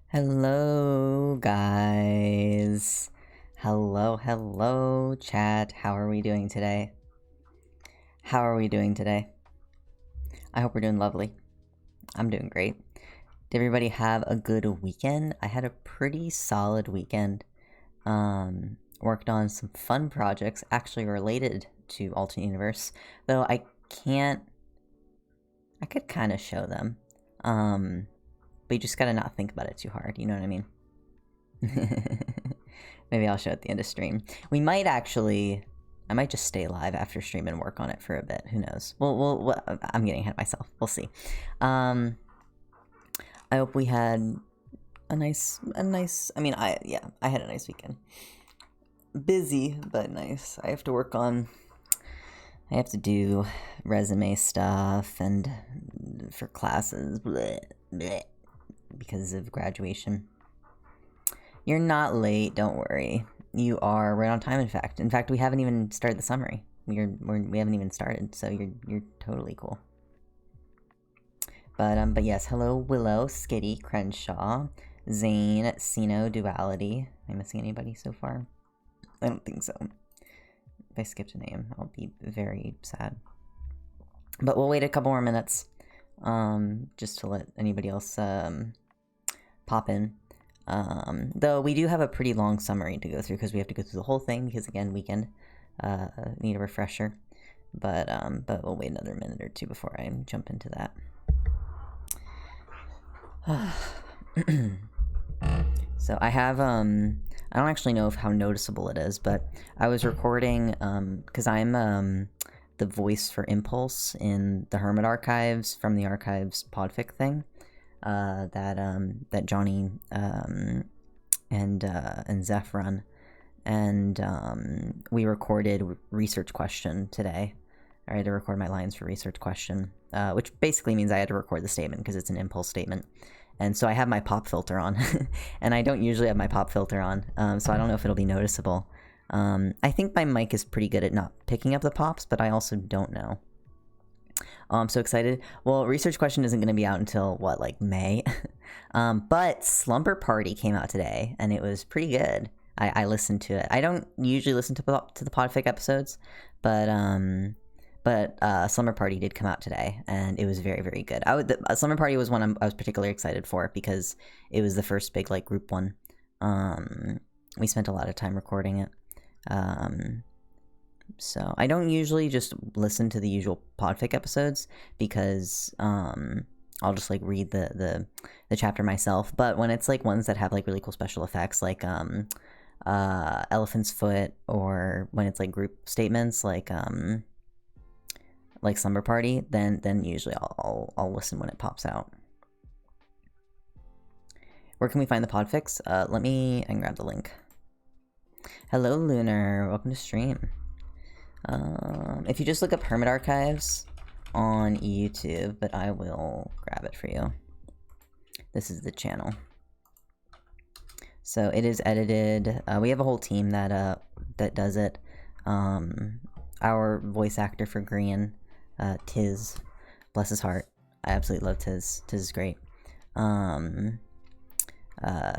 Hello, guys. Hello, chat. How are we doing today? How are we doing today? I hope we're doing lovely. I'm doing great. Did everybody have a good weekend? I had a pretty solid weekend. Worked on some fun projects actually related to Alternate Universe, though I could kind of show them. But you just gotta not think about it too hard, you know what I mean? Maybe I'll show at the end of stream. We might actually... I might just stay live after stream and work on it for a bit. Who knows? Well, I'm getting ahead of myself. We'll see. I hope we had a nice... I mean, I had a nice weekend. Busy, but nice. I have to work on... I have to do resume stuff and for classes. Bleh, bleh, because of graduation. You're not late, don't worry. You are right on time, in fact. In fact, we haven't even started the summary. We haven't even started, so you're totally cool. But yes, hello, Willow, Skitty, Crenshaw, Zane, Sino, Duality. Am I missing anybody so far? I don't think so. If I skipped a name, I'll be very sad. But we'll wait a couple more minutes, just to let anybody else pop in. Though we do have a pretty long summary to go through because we have to go through the whole thing because, again, weekend, need a refresher. But we'll wait another minute or two before I jump into that. So I have, I don't actually know how noticeable it is, but I was recording, because I'm, the voice for Impulse in the Hermit Archives from the Archives podfic thing. That Johnny and Zeph run, and we recorded research question today. I had to record my lines for research question, which basically means I had to record the statement because it's an impulse statement, and so I have my pop filter on, and I don't usually have my pop filter on, so I don't know if it'll be noticeable. I think my mic is pretty good at not picking up the pops, but I also don't know. Oh, I'm so excited. Well, research question isn't going to be out until, what, like May? But Slumber Party came out today, and it was pretty good. I listened to it. I don't usually listen to the podfic episodes, but Slumber Party did come out today, and it was very, very good. Slumber Party was one I was particularly excited for because it was the first big, like, group one. We spent a lot of time recording it. So I don't usually just listen to the usual podfic episodes because I'll just like read the chapter myself. But when it's like ones that have like really cool special effects, like Elephant's Foot, or when it's like group statements, like Slumber Party, then usually I'll listen when it pops out. Where can we find the podfics? I can grab the link. Hello, Lunar. Welcome to stream. If you just look up Hermit Archives on YouTube, but I will grab it for you. This is the channel. So it is edited. We have a whole team that does it. Our voice actor for Grian, Tiz, bless his heart. I absolutely love Tiz. Tiz is great. Our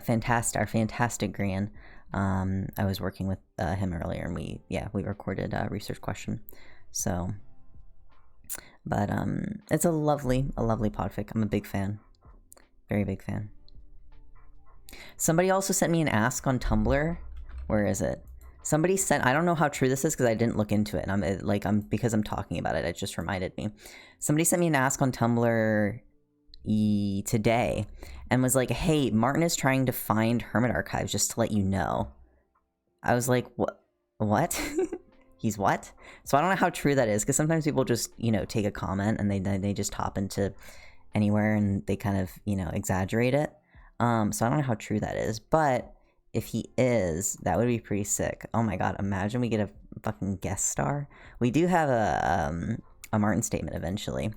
fantastic Grian. I was working with him earlier, and we recorded a research question. So, but it's a lovely podfic. I'm a big fan, very big fan. Somebody also sent me an ask on Tumblr. Where is it? Somebody sent. I don't know how true this is because I didn't look into it, and because I'm talking about it, it just reminded me. Somebody sent me an ask on Tumblr today and was like, hey, Martin is trying to find Hermit Archives, just to let you know. I was like, what? He's what? So I don't know how true that is, because sometimes people just, take a comment and they just hop into anywhere and they kind of, exaggerate it. So I don't know how true that is, but if he is, that would be pretty sick. Oh my god, imagine we get a fucking guest star. We do have a Martin statement eventually.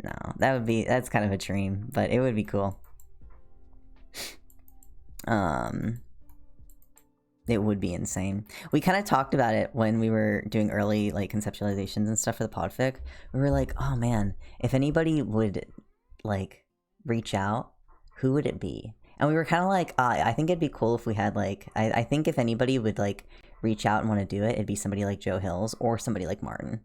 No, that's kind of a dream, but it would be cool. It would be insane. We kind of talked about it when we were doing early like conceptualizations and stuff for the podfic. We were like, oh man, if anybody would like reach out, who would it be? And we were kind of like, I think it'd be cool if we had like, I think if anybody would like reach out and want to do it, it'd be somebody like Joe Hills or somebody like Martin.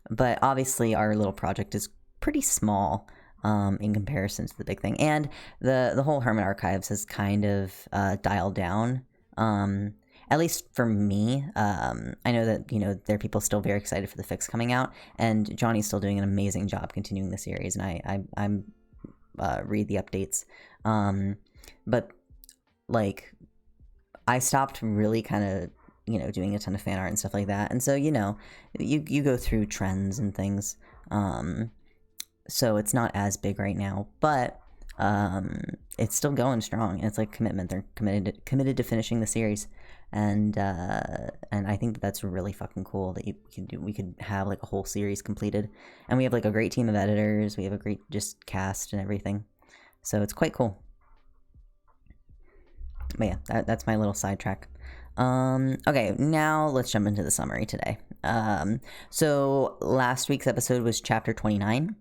But obviously our little project is pretty small in comparison to the big thing. And the whole Hermit Archives has kind of dialed down. At least for me, I know that, there are people still very excited for the fix coming out, and Johnny's still doing an amazing job continuing the series, and I'm read the updates. But, like, I stopped really kind of, doing a ton of fan art and stuff like that, and so, you go through trends and things, so it's not as big right now, but it's still going strong, and it's like commitment. They're committed to finishing the series. And I think that's really fucking cool that we could have like a whole series completed, and we have like a great team of editors. We have a great just cast and everything, so it's quite cool. But yeah, that's my little sidetrack. Okay, now let's jump into the summary today. So last week's episode was chapter 29.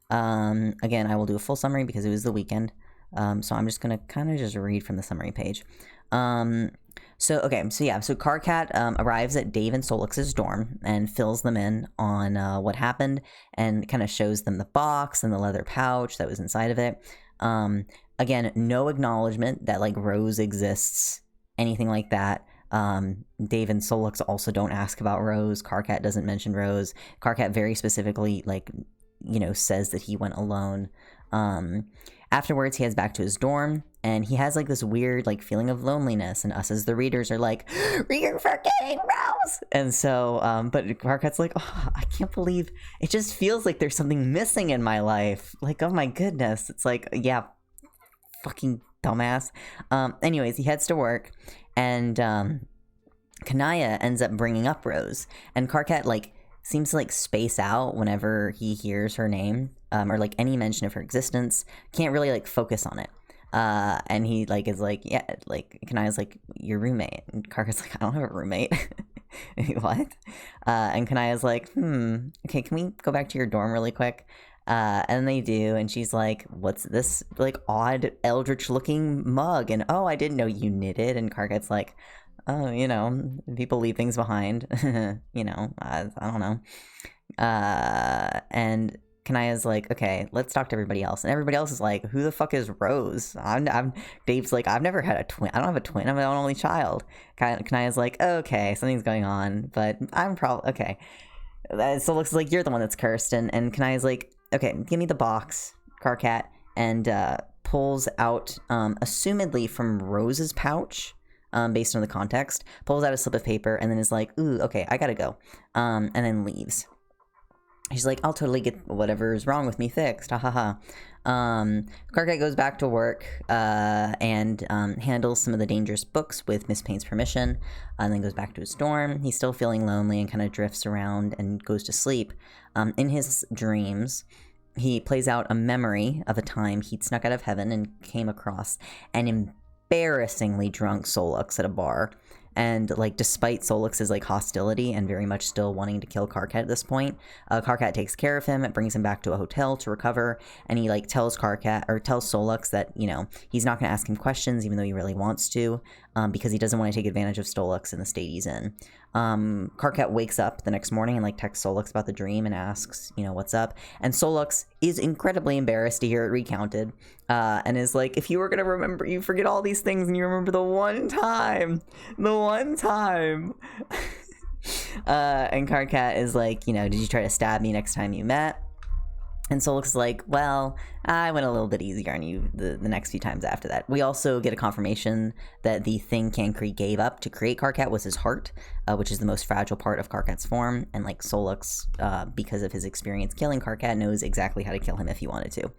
Again, I will do a full summary because it was the weekend. So I'm just gonna kind of just read from the summary page. So Karkat arrives at Dave and Solix's dorm and fills them in on what happened, and kind of shows them the box and the leather pouch that was inside of it. Again, no acknowledgement that like Rose exists, anything like that. Dave and Solix also don't ask about Rose. Karkat doesn't mention Rose. Karkat very specifically says that he went alone. Afterwards, he heads back to his dorm, and he has like this weird like feeling of loneliness, and us as the readers are like, "You're forgetting Rose!" And so, but Karkat's like, "Oh, I can't believe it. Just feels like there's something missing in my life. Like, oh my goodness." It's like, yeah, fucking dumbass. Anyways, he heads to work, and Kanaya ends up bringing up Rose, and Karkat like seems to like space out whenever he hears her name, or like any mention of her existence. Can't really like focus on it. And he like is like, yeah, like Kanaya's like, your roommate, and Karkat's like, I don't have a roommate. What? And Kanaya's like, okay, can we go back to your dorm really quick? And they do, and she's like, what's this like odd eldritch looking mug? And oh, I didn't know you knitted. And Karkat's like, oh, people leave things behind. I don't know. And Kanaya's like, okay, let's talk to everybody else. And everybody else is like, who the fuck is Rose? Dave's like, I've never had a twin. I don't have a twin. I'm an only child. Kanaya's like, okay, something's going on, but I'm probably okay. So it looks like you're the one that's cursed. And Kanaya's like, okay, give me the box, Karkat, and pulls out, assumedly from Rose's pouch, based on the context, pulls out a slip of paper, and then is like, ooh, okay, I gotta go, and then leaves. She's like, I'll totally get whatever's wrong with me fixed, ha ha ha. Karkat goes back to work, and handles some of the dangerous books with Miss Payne's permission, and then goes back to his dorm. He's still feeling lonely and kind of drifts around and goes to sleep. In his dreams, he plays out a memory of a time he'd snuck out of heaven and came across an embarrassingly drunk Solix at a bar. And like, despite Solix's like hostility and very much still wanting to kill Karkat at this point, Karkat takes care of him. It brings him back to a hotel to recover, and he like tells Solix that he's not going to ask him questions, even though he really wants to, because he doesn't want to take advantage of Solix in the state he's in. Karkat wakes up the next morning and like texts Solix about the dream and asks, what's up. And Solix is incredibly embarrassed to hear it recounted, and is like, if you were gonna remember, you forget all these things and you remember the one time. And Karkat is like, did you try to stab me next time you met? And Solix is like, well, I went a little bit easier on you the next few times after that. We also get a confirmation that the thing Cancri gave up to create Karkat was his heart, which is the most fragile part of Karkat's form. And like Solix, because of his experience killing Karkat, knows exactly how to kill him if he wanted to.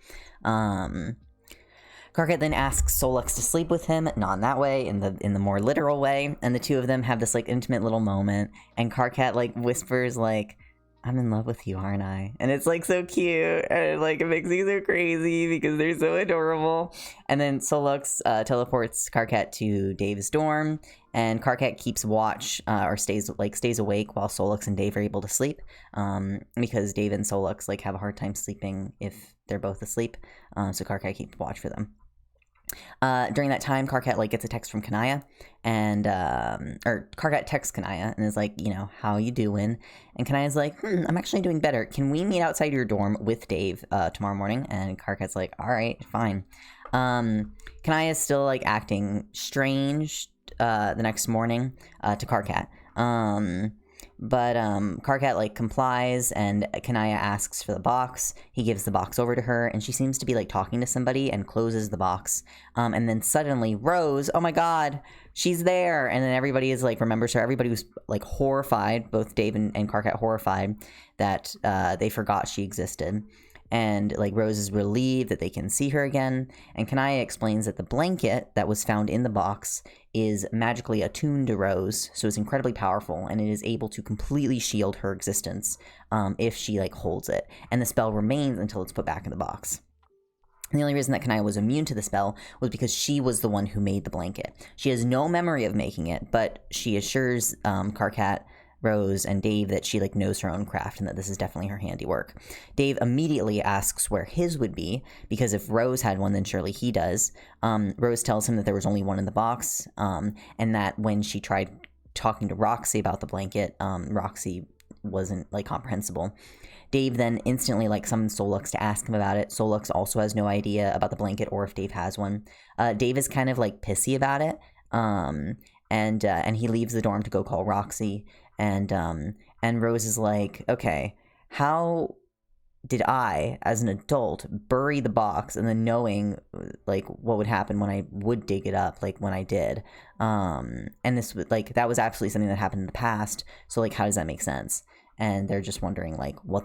Karkat then asks Solix to sleep with him, not in that way, in the more literal way. And the two of them have this like intimate little moment. And Karkat like whispers like, I'm in love with you, aren't I? And it's like so cute, and like it makes me so crazy because they're so adorable. And then Solix teleports Karkat to Dave's dorm, and Karkat keeps watch, or stays awake while Solix and Dave are able to sleep, because Dave and Solix like have a hard time sleeping if they're both asleep. So Karkat keeps watch for them. During that time, Karkat like gets a text from Kanaya, and or Karkat texts Kanaya and is like, you know, how you doing? And Kanaya's like, I'm actually doing better. Can we meet outside your dorm with Dave tomorrow morning? And Karkat's like, all right, fine. Kanaya's still like acting strange the next morning to Karkat. But Karkat like complies, and Kanaya asks for the box. He gives the box over to her, and she seems to be like talking to somebody and closes the box. And then suddenly Rose, oh my god, she's there. And then everybody is like remembers her. Everybody was like horrified, both Dave and Karkat horrified that they forgot she existed. And like Rose is relieved that they can see her again. And Kanaya explains that the blanket that was found in the box is magically attuned to Rose, so it's incredibly powerful, and it is able to completely shield her existence if she like holds it. And the spell remains until it's put back in the box. And the only reason that Kanaya was immune to the spell was because she was the one who made the blanket. She has no memory of making it, but she assures Karkat, Rose, and Dave that she like knows her own craft and that this is definitely her handiwork. Dave immediately asks where his would be, because if Rose had one, then surely he does. Rose tells him that there was only one in the box, and that when she tried talking to Roxy about the blanket, Roxy wasn't like comprehensible. Dave then instantly like summons Solux to ask him about it. Solux also has no idea about the blanket or if Dave has one. Dave is kind of like pissy about it, and he leaves the dorm to go call Roxy. And Rose is like, okay, how did I, as an adult, bury the box and then knowing like what would happen when I would dig it up, like when I did, and this would like that was absolutely something that happened in the past. So like, how does that make sense? And they're just wondering like what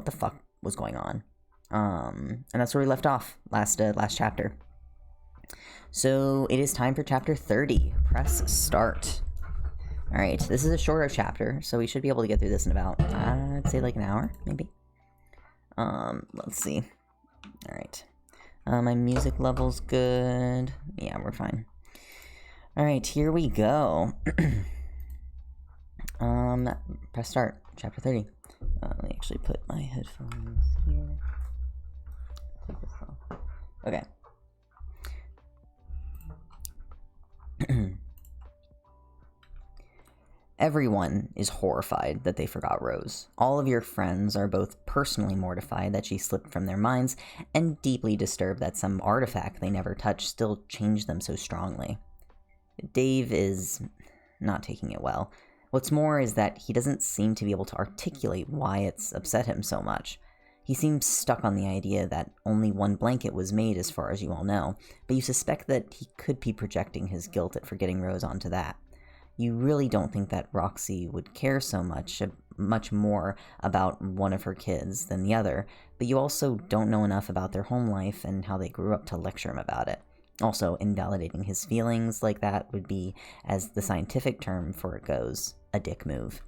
the fuck was going on, and that's where we left off last chapter. So it is time for chapter 30. Press start. All right, this is a shorter chapter, so we should be able to get through this in about, I'd say like an hour, maybe. Let's see. All right. My music level's good. Yeah, we're fine. All right, here we go. Press start, chapter 30. Let me actually put my headphones here. Take this off. Okay. Everyone is horrified that they forgot Rose. All of your friends are both personally mortified that she slipped from their minds and deeply disturbed that some artifact they never touched still changed them so strongly. Dave is not taking it well. What's more is that he doesn't seem to be able to articulate why it's upset him so much. He seems stuck on the idea that only one blanket was made as far as you all know, but you suspect that he could be projecting his guilt at forgetting Rose onto that. You really don't think that Roxy would care so much more about one of her kids than the other, but you also don't know enough about their home life and how they grew up to lecture him about it. Also, invalidating his feelings like that would be, as the scientific term for it goes, a dick move.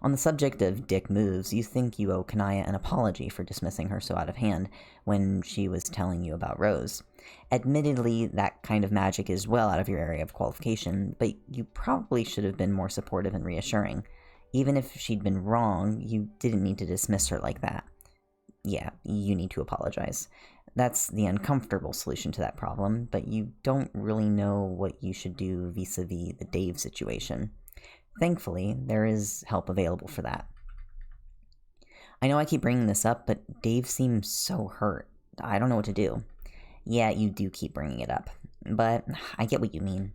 On the subject of dick moves, you think you owe Kanaya an apology for dismissing her so out of hand when she was telling you about Rose. Admittedly, that kind of magic is well out of your area of qualification, but you probably should have been more supportive and reassuring. Even if she'd been wrong, you didn't need to dismiss her like that. Yeah, you need to apologize. That's the uncomfortable solution to that problem, but you don't really know what you should do vis-a-vis the Dave situation. Thankfully, there is help available for that. I know I keep bringing this up, but Dave seems so hurt. I don't know what to do. Yeah, you do keep bringing it up, but I get what you mean.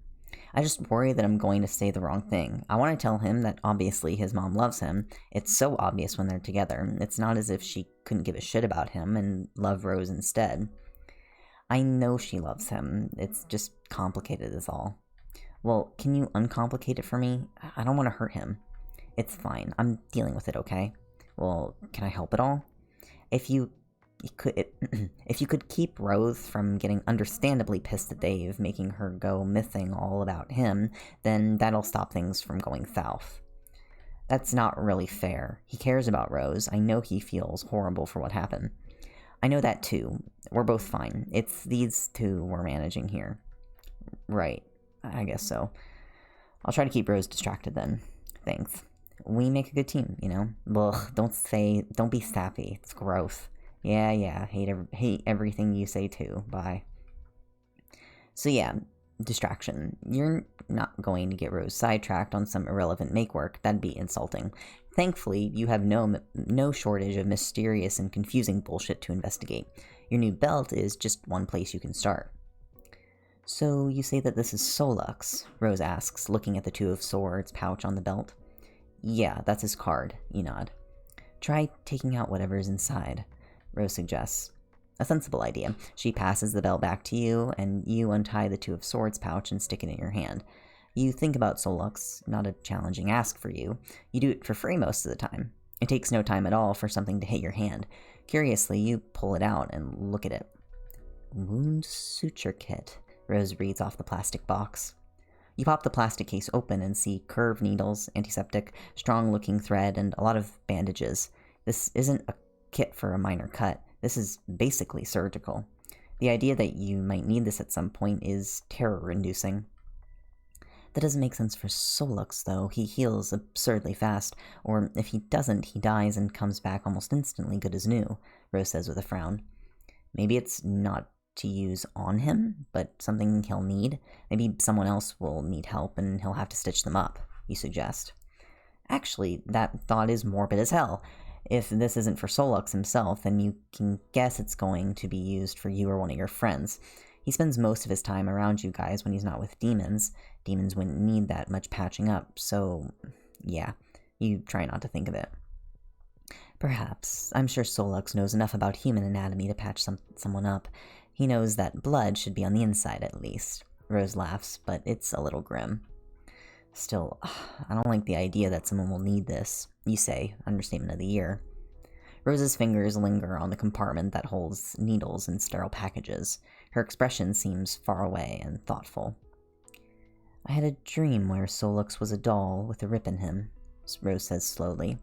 I just worry that I'm going to say the wrong thing. I want to tell him that obviously his mom loves him. It's so obvious when they're together. It's not as if she couldn't give a shit about him and love Rose instead. I know she loves him. It's just complicated is all. Well, can you uncomplicate it for me? I don't want to hurt him. It's fine. I'm dealing with it, okay? Well, can I help at all? If you could keep Rose from getting understandably pissed at Dave, making her go mything all about him, then that'll stop things from going south. That's not really fair. He cares about Rose. I know he feels horrible for what happened. I know that too. We're both fine. It's these two we're managing here. Right. I guess so. I'll try to keep Rose distracted then. Thanks. We make a good team, you know? Ugh, don't be sappy. It's gross. Yeah, hate everything you say too. Bye. So yeah, distraction. You're not going to get Rose sidetracked on some irrelevant makework. That'd be insulting. Thankfully, you have no shortage of mysterious and confusing bullshit to investigate. Your new belt is just one place you can start. So you say that this is Solux? Rose asks, looking at the Two of Swords pouch on the belt. Yeah, that's his card, you nod. Try taking out whatever's inside, Rose suggests. A sensible idea. She passes the belt back to you, and you untie the Two of Swords pouch and stick it in your hand. You think about Solux, not a challenging ask for you. You do it for free most of the time. It takes no time at all for something to hit your hand. Curiously, you pull it out and look at it. Wound suture kit, Rose reads off the plastic box. You pop the plastic case open and see curved needles, antiseptic, strong-looking thread, and a lot of bandages. This isn't a kit for a minor cut. This is basically surgical. The idea that you might need this at some point is terror-inducing. That doesn't make sense for Solux, though. He heals absurdly fast, or if he doesn't, he dies and comes back almost instantly good as new, Rose says with a frown. Maybe it's not to use on him, but something he'll need. Maybe someone else will need help and he'll have to stitch them up, you suggest. Actually, that thought is morbid as hell. If this isn't for Solux himself, then you can guess it's going to be used for you or one of your friends. He spends most of his time around you guys when he's not with demons. Demons wouldn't need that much patching up, so yeah, you try not to think of it. Perhaps. I'm sure Solux knows enough about human anatomy to patch someone up. He knows that blood should be on the inside, at least. Rose laughs, but it's a little grim. Still, I don't like the idea that someone will need this, you say, understatement of the year. Rose's fingers linger on the compartment that holds needles and sterile packages. Her expression seems far away and thoughtful. I had a dream where Solux was a doll with a rip in him, Rose says slowly.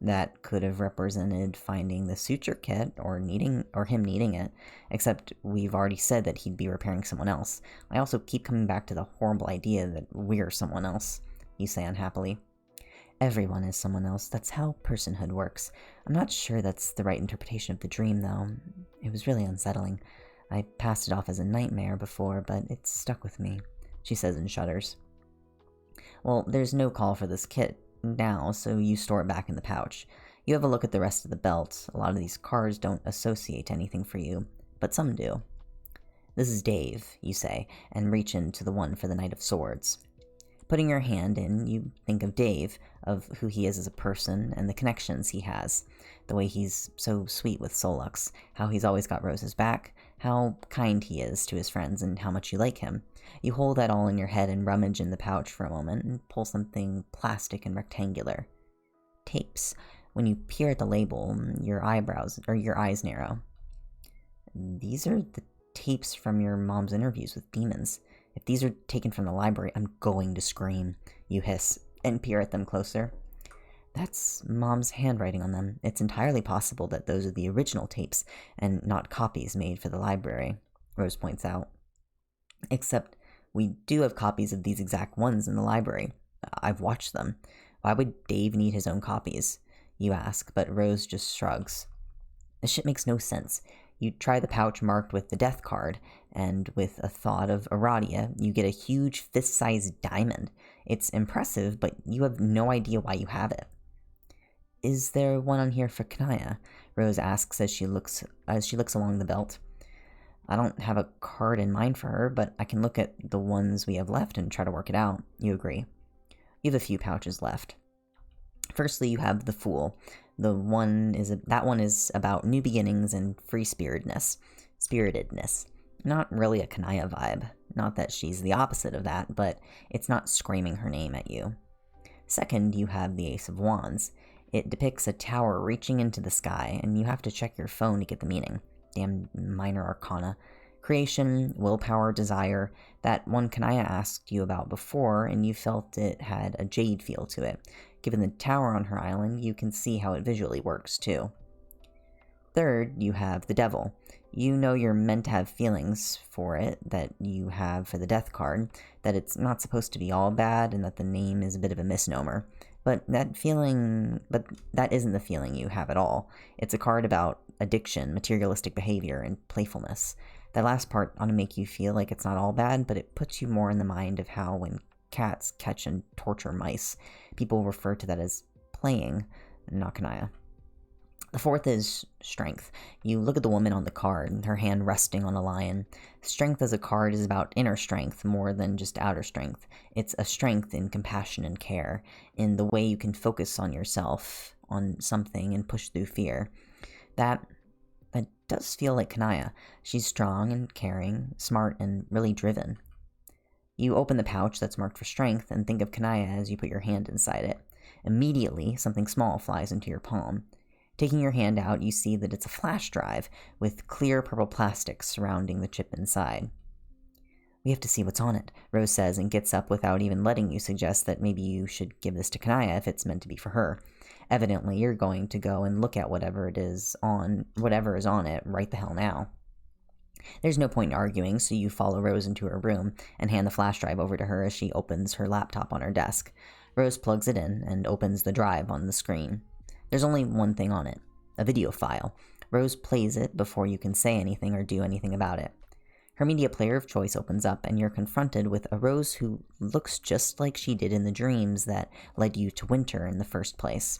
That could have represented finding the suture kit or him needing it, except we've already said that he'd be repairing someone else. I also keep coming back to the horrible idea that we're someone else, you say unhappily. Everyone is someone else. That's how personhood works. I'm not sure that's the right interpretation of the dream, though. It was really unsettling. I passed it off as a nightmare before, but it stuck with me, she says and shudders. Well, there's no call for this kit now, so you store it back in the pouch. You have a look at the rest of the belt. A lot of these cards don't associate anything for you, but some do. This is Dave, you say, and reach into the one for the Knight of Swords. Putting your hand in, you think of Dave, of who he is as a person, and the connections he has. The way he's so sweet with Solux, how he's always got Rose's back, how kind he is to his friends, and how much you like him. You hold that all in your head and rummage in the pouch for a moment and pull something plastic and rectangular. Tapes. When you peer at the label, your eyes narrow. These are the tapes from your mom's interviews with demons. If these are taken from the library, I'm going to scream, you hiss, and peer at them closer. That's Mom's handwriting on them. It's entirely possible that those are the original tapes, and not copies made for the library, Rose points out. Except we do have copies of these exact ones in the library. I've watched them. Why would Dave need his own copies? You ask, but Rose just shrugs. This shit makes no sense. You try the pouch marked with the death card, and with a thought of Aradia, you get a huge fist-sized diamond. It's impressive, but you have no idea why you have it. Is there one on here for Kanaya? Rose asks as she looks along the belt. I don't have a card in mind for her, but I can look at the ones we have left and try to work it out. You agree. You have a few pouches left. Firstly, you have the Fool. That one is about new beginnings and free-spiritedness. Not really a Kanaya vibe. Not that she's the opposite of that, but it's not screaming her name at you. Second, you have the Ace of Wands. It depicts a tower reaching into the sky, and you have to check your phone to get the meaning. Damn minor arcana. Creation, willpower, desire. That one Kanaya asked you about before, and you felt it had a jade feel to it. Given the tower on her island, you can see how it visually works, too. Third, you have the Devil. You know you're meant to have feelings for it that you have for the Death card, that it's not supposed to be all bad, and that the name is a bit of a misnomer. But that isn't the feeling you have at all. It's a card about addiction, materialistic behavior, and playfulness. That last part ought to make you feel like it's not all bad, but it puts you more in the mind of how when cats catch and torture mice, people refer to that as playing, not Kanaya. The fourth is strength. You look at the woman on the card, her hand resting on a lion. Strength as a card is about inner strength more than just outer strength. It's a strength in compassion and care, in the way you can focus on yourself, on something, and push through fear. That does feel like Kanaya. She's strong and caring, smart, and really driven. You open the pouch that's marked for strength and think of Kanaya as you put your hand inside it. Immediately, something small flies into your palm. Taking your hand out, you see that it's a flash drive with clear purple plastic surrounding the chip inside. We have to see what's on it, Rose says, and gets up without even letting you suggest that maybe you should give this to Kanaya if it's meant to be for her. Evidently, you're going to go and look at whatever is on it right the hell now. There's no point in arguing, so you follow Rose into her room and hand the flash drive over to her as she opens her laptop on her desk. Rose plugs it in and opens the drive on the screen. There's only one thing on it, a video file. Rose plays it before you can say anything or do anything about it. Her media player of choice opens up, and you're confronted with a Rose who looks just like she did in the dreams that led you to winter in the first place.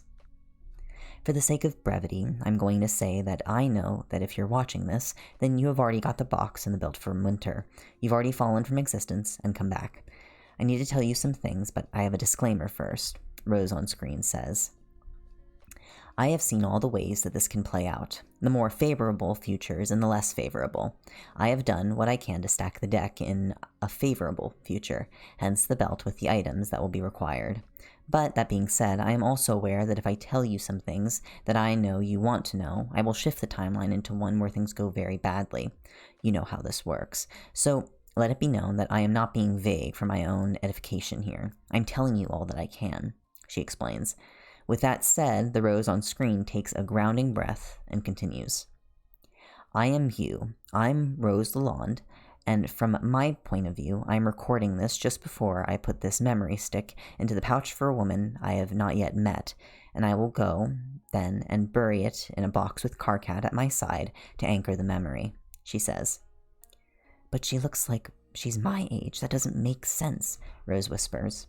For the sake of brevity, I'm going to say that I know that if you're watching this, then you have already got the box and the belt from winter. You've already fallen from existence and come back. I need to tell you some things, but I have a disclaimer first, Rose on screen says. I have seen all the ways that this can play out, the more favorable futures and the less favorable. I have done what I can to stack the deck in a favorable future, hence the belt with the items that will be required. But that being said, I am also aware that if I tell you some things that I know you want to know, I will shift the timeline into one where things go very badly. You know how this works. So let it be known that I am not being vague for my own edification here. I'm telling you all that I can, she explains. With that said, the Rose on screen takes a grounding breath and continues. I am you. I'm Rose Lalonde, and from my point of view, I'm recording this just before I put this memory stick into the pouch for a woman I have not yet met, and I will go, then, and bury it in a box with Karkat at my side to anchor the memory, she says. But she looks like she's my age. That doesn't make sense, Rose whispers.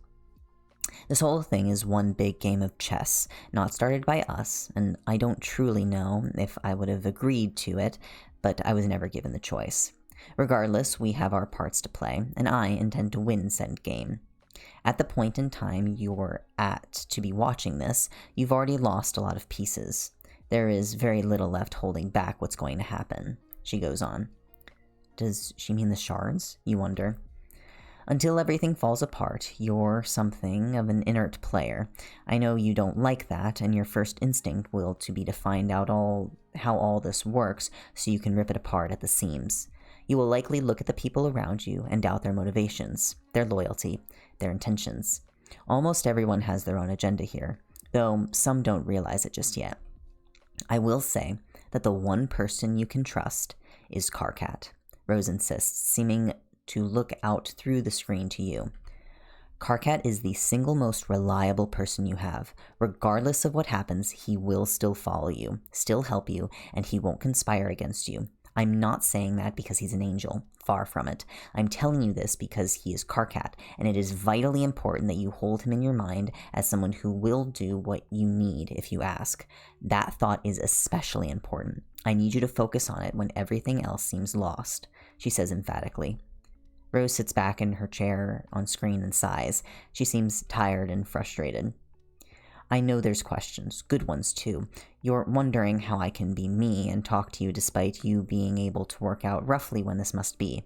This whole thing is one big game of chess, not started by us, and I don't truly know if I would have agreed to it, but I was never given the choice. Regardless, we have our parts to play, and I intend to win said game. At the point in time you're at to be watching this, you've already lost a lot of pieces. There is very little left holding back what's going to happen, she goes on. Does she mean the shards? You wonder. Until everything falls apart, you're something of an inert player. I know you don't like that, and your first instinct will be to find out how all this works so you can rip it apart at the seams. You will likely look at the people around you and doubt their motivations, their loyalty, their intentions. Almost everyone has their own agenda here, though some don't realize it just yet. I will say that the one person you can trust is Karkat, Rose insists, seeming to look out through the screen to you. Karkat is the single most reliable person you have. Regardless of what happens, he will still follow you, still help you, and he won't conspire against you. I'm not saying that because he's an angel. Far from it. I'm telling you this because he is Karkat, and it is vitally important that you hold him in your mind as someone who will do what you need if you ask. That thought is especially important. I need you to focus on it when everything else seems lost, she says emphatically. Rose sits back in her chair on screen and sighs. She seems tired and frustrated. I know there's questions, good ones too. You're wondering how I can be me and talk to you despite you being able to work out roughly when this must be.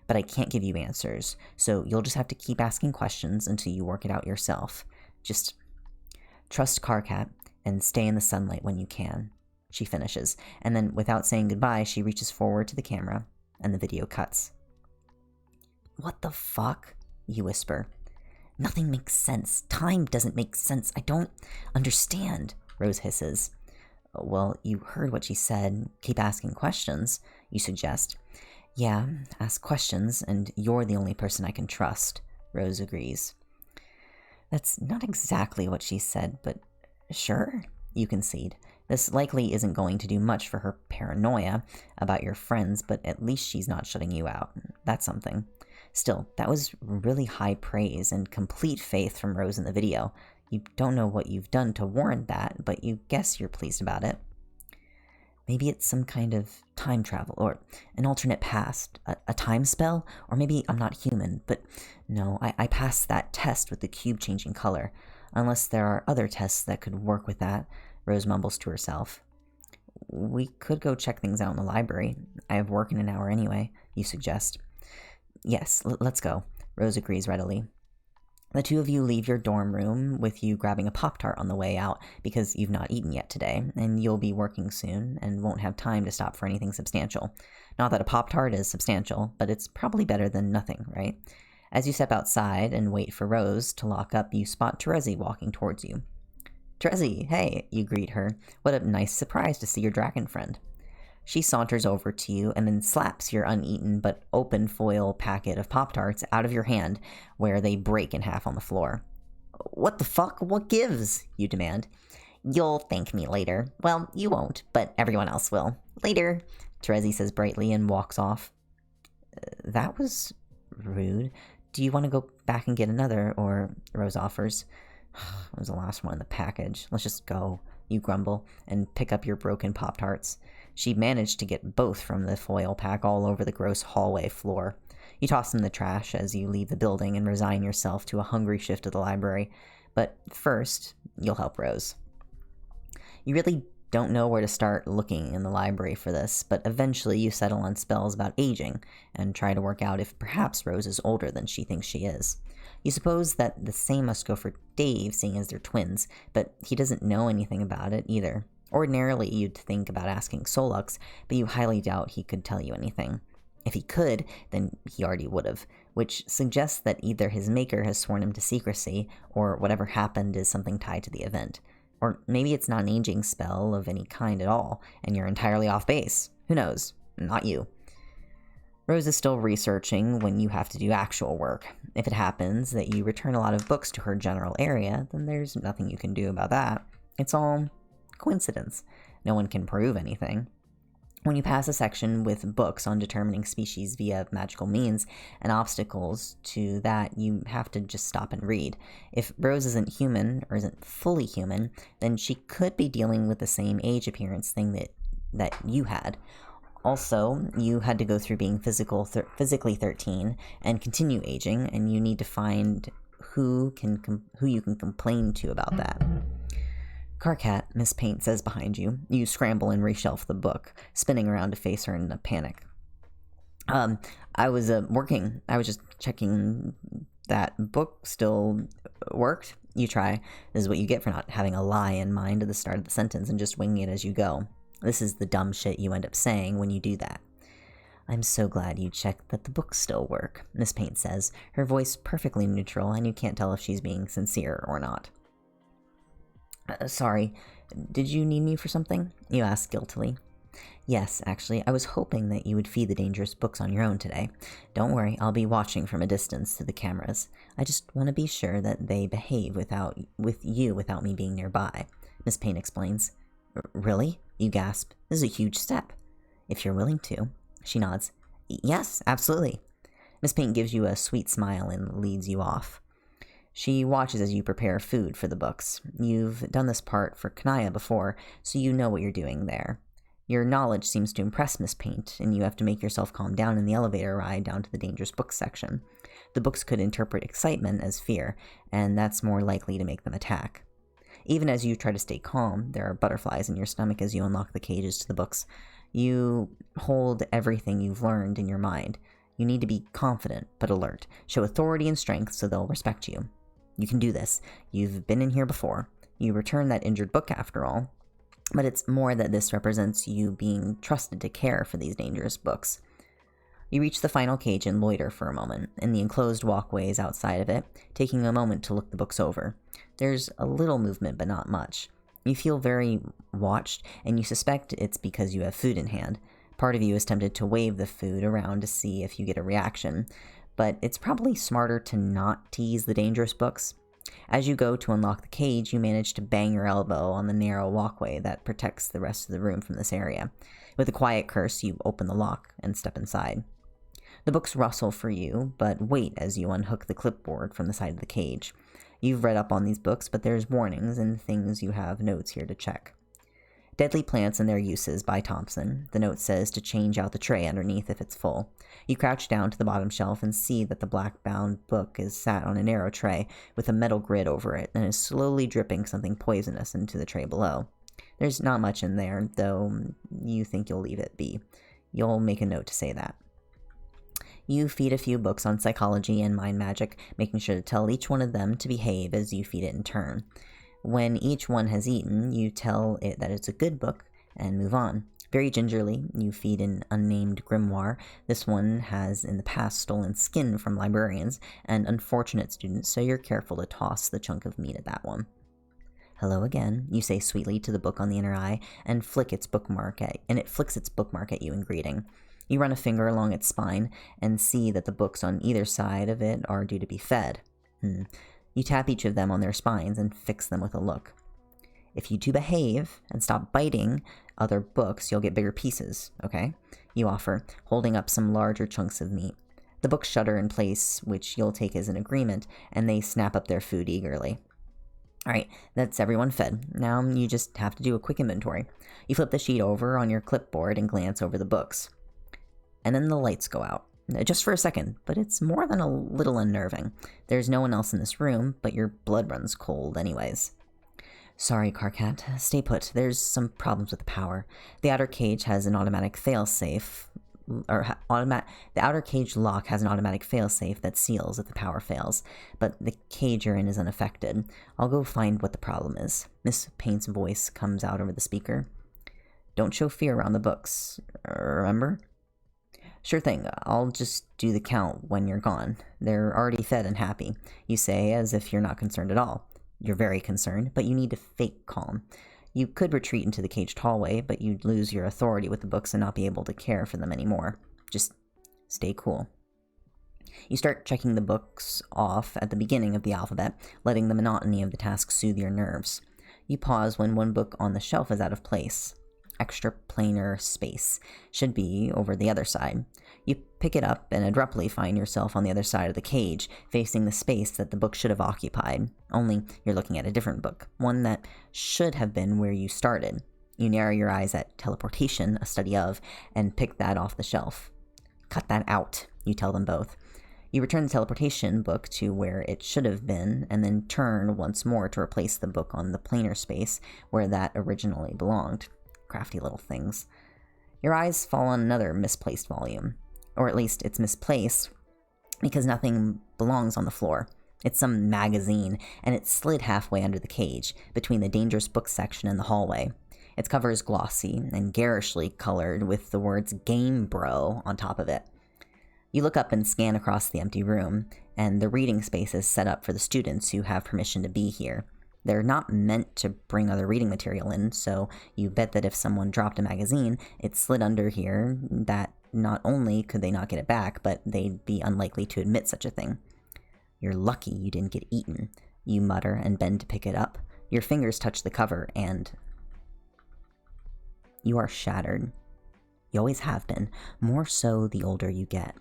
But I can't give you answers, so you'll just have to keep asking questions until you work it out yourself. Just trust Karkat and stay in the sunlight when you can, she finishes, and then without saying goodbye, she reaches forward to the camera, and the video cuts. What the fuck? You whisper. Nothing makes sense. Time doesn't make sense. I don't understand, Rose hisses. Well, you heard what she said. Keep asking questions, you suggest. Yeah, ask questions, and you're the only person I can trust, Rose agrees. That's not exactly what she said, but sure, you concede. This likely isn't going to do much for her paranoia about your friends, but at least she's not shutting you out. That's something. Still, that was really high praise and complete faith from Rose in the video. You don't know what you've done to warrant that, but you guess you're pleased about it. Maybe it's some kind of time travel, or an alternate past, a time spell, or maybe I'm not human, but no, I passed that test with the cube changing color. Unless there are other tests that could work with that, Rose mumbles to herself. We could go check things out in the library. I have work in an hour anyway, you suggest. Yes, let's go, Rose agrees readily. The two of you leave your dorm room with you grabbing a Pop-Tart on the way out because you've not eaten yet today, and you'll be working soon and won't have time to stop for anything substantial. Not that a Pop-Tart is substantial, but it's probably better than nothing, right? As you step outside and wait for Rose to lock up, you spot Terezi walking towards you. Terezi, hey, you greet her. What a nice surprise to see your dragon friend. She saunters over to you and then slaps your uneaten but open foil packet of Pop-Tarts out of your hand, where they break in half on the floor. What the fuck? What gives? You demand. You'll thank me later. Well, you won't, but everyone else will. Later, Terezi says brightly and walks off. That was rude. Do you want to go back and get another, or Rose offers. It was the last one in the package. Let's just go, you grumble, and pick up your broken Pop-Tarts. She managed to get both from the foil pack all over the gross hallway floor. You toss them in the trash as you leave the building and resign yourself to a hungry shift to the library. But first, you'll help Rose. You really don't know where to start looking in the library for this, but eventually you settle on spells about aging and try to work out if perhaps Rose is older than she thinks she is. You suppose that the same must go for Dave, seeing as they're twins, but he doesn't know anything about it either. Ordinarily, you'd think about asking Solux, but you highly doubt he could tell you anything. If he could, then he already would have, which suggests that either his maker has sworn him to secrecy, or whatever happened is something tied to the event. Or maybe it's not an aging spell of any kind at all, and you're entirely off base. Who knows? Not you. Rose is still researching when you have to do actual work. If it happens that you return a lot of books to her general area, then there's nothing you can do about that. It's all coincidence. No one can prove anything. When you pass a section with books on determining species via magical means and obstacles to that, you have to just stop and read. If Rose isn't human, or isn't fully human, then she could be dealing with the same age appearance thing that you had. Also, you had to go through being physically 13 and continue aging, and you need to find who you can complain to about that. Carcat, Miss Paint says behind you. You scramble and reshelf the book, spinning around to face her in a panic. I was working. I was just checking that book still worked. You try. This is what you get for not having a lie in mind at the start of the sentence and just winging it as you go. This is the dumb shit you end up saying when you do that. I'm so glad you checked that the books still work, Miss Paint says, her voice perfectly neutral, and you can't tell if she's being sincere or not. Sorry, did you need me for something? You ask guiltily. Yes, actually, I was hoping that you would feed the dangerous books on your own today. Don't worry, I'll be watching from a distance through the cameras. I just want to be sure that they behave with you without me being nearby, Miss Payne explains. Really? You gasp. This is a huge step. If you're willing to. She nods. Yes, absolutely. Miss Payne gives you a sweet smile and leads you off. She watches as you prepare food for the books. You've done this part for Kanaya before, so you know what you're doing there. Your knowledge seems to impress Miss Paint, and you have to make yourself calm down in the elevator ride down to the dangerous books section. The books could interpret excitement as fear, and that's more likely to make them attack. Even as you try to stay calm, there are butterflies in your stomach as you unlock the cages to the books. You hold everything you've learned in your mind. You need to be confident, but alert. Show authority and strength so they'll respect you. You can do this. You've been in here before. You return that injured book after all. But it's more that this represents you being trusted to care for these dangerous books. You reach the final cage and loiter for a moment in the enclosed walkways outside of it, taking a moment to look the books over. There's a little movement, but not much. You feel very watched, and you suspect it's because you have food in hand. Part of you is tempted to wave the food around to see if you get a reaction, but it's probably smarter to not tease the dangerous books. As you go to unlock the cage, you manage to bang your elbow on the narrow walkway that protects the rest of the room from this area. With a quiet curse, you open the lock and step inside. The books rustle for you, but wait as you unhook the clipboard from the side of the cage. You've read up on these books, but there's warnings and things you have notes here to check. Deadly Plants and Their Uses by Thompson. The note says to change out the tray underneath if it's full. You crouch down to the bottom shelf and see that the black-bound book is sat on a narrow tray with a metal grid over it and is slowly dripping something poisonous into the tray below. There's not much in there, though you think you'll leave it be. You'll make a note to say that. You feed a few books on psychology and mind magic, making sure to tell each one of them to behave as you feed it in turn. When each one has eaten, you tell it that it's a good book and move on. Very gingerly, you feed an unnamed grimoire. This one has in the past stolen skin from librarians and unfortunate students, so you're careful to toss the chunk of meat at that one. Hello again, you say sweetly to the book on the inner eye, and it flicks its bookmark at you in greeting. You run a finger along its spine and see that the books on either side of it are due to be fed. You tap each of them on their spines and fix them with a look. If you two behave and stop biting other books, you'll get bigger pieces, okay? You offer, holding up some larger chunks of meat. The books shudder in place, which you'll take as an agreement, and they snap up their food eagerly. Alright, that's everyone fed. Now you just have to do a quick inventory. You flip the sheet over on your clipboard and glance over the books. And then the lights go out. Just for a second, but it's more than a little unnerving. There's no one else in this room, but your blood runs cold anyways. Sorry, Carcat. Stay put. There's some problems with the power. The outer cage has an automatic failsafe, the outer cage lock has an automatic failsafe that seals if the power fails, but the cage you're in is unaffected. I'll go find what the problem is. Miss Payne's voice comes out over the speaker. Don't show fear around the books, remember? Sure thing, I'll just do the count when you're gone. They're already fed and happy, you say as if you're not concerned at all. You're very concerned, but you need to fake calm. You could retreat into the caged hallway, but you'd lose your authority with the books and not be able to care for them anymore. Just stay cool. You start checking the books off at the beginning of the alphabet, letting the monotony of the task soothe your nerves. You pause when one book on the shelf is out of place. Extra planar space should be over the other side. You pick it up and abruptly find yourself on the other side of the cage, facing the space that the book should have occupied, only you're looking at a different book, one that should have been where you started. You narrow your eyes at teleportation, a study of, and pick that off the shelf. Cut that out, you tell them both. You return the teleportation book to where it should have been, and then turn once more to replace the book on the planar space where that originally belonged. Crafty little things. Your eyes fall on another misplaced volume. Or at least it's misplaced because nothing belongs on the floor. It's some magazine, and it's slid halfway under the cage, between the dangerous book section and the hallway. Its cover is glossy and garishly colored with the words Game Bro on top of it. You look up and scan across the empty room, and the reading space is set up for the students who have permission to be here. They're not meant to bring other reading material in, so you bet that if someone dropped a magazine, it slid under here, that not only could they not get it back, but they'd be unlikely to admit such a thing. You're lucky you didn't get eaten, you mutter and bend to pick it up. Your fingers touch the cover, and you are shattered. You always have been, more so the older you get.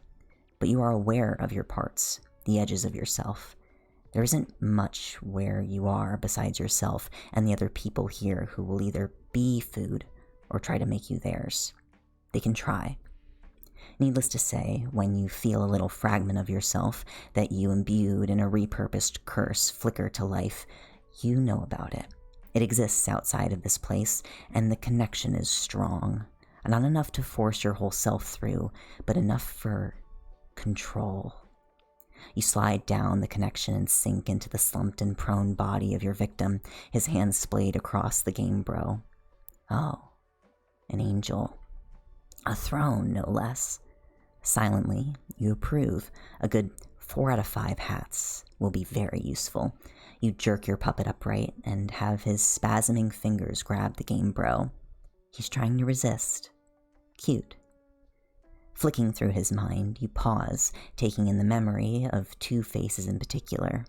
But you are aware of your parts, the edges of yourself. There isn't much where you are besides yourself and the other people here who will either be food or try to make you theirs. They can try. Needless to say, when you feel a little fragment of yourself that you imbued in a repurposed curse flicker to life, you know about it. It exists outside of this place, and the connection is strong. Not enough to force your whole self through, but enough for control. You slide down the connection and sink into the slumped and prone body of your victim, his hands splayed across the Game Bro. Oh, an angel. A throne, no less. Silently, you approve. A good 4 out of 5 hats will be very useful. You jerk your puppet upright and have his spasming fingers grab the Game Bro. He's trying to resist. Cute. Flicking through his mind, you pause, taking in the memory of 2 faces in particular.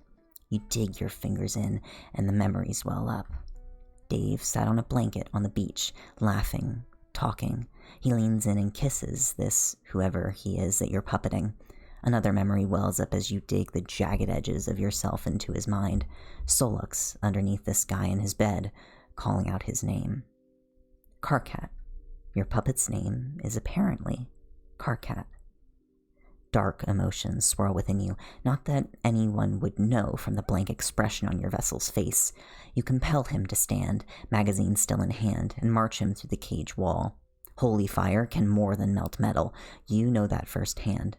You dig your fingers in, and the memories well up. Dave sat on a blanket on the beach, laughing, talking. He leans in and kisses this whoever he is that you're puppeting. Another memory wells up as you dig the jagged edges of yourself into his mind. Solux underneath this guy in his bed, calling out his name. Karkat. Your puppet's name is apparently Karkat. Dark emotions swirl within you, not that anyone would know from the blank expression on your vessel's face. You compel him to stand, magazine still in hand, and march him through the cage wall. Holy fire can more than melt metal. You know that firsthand.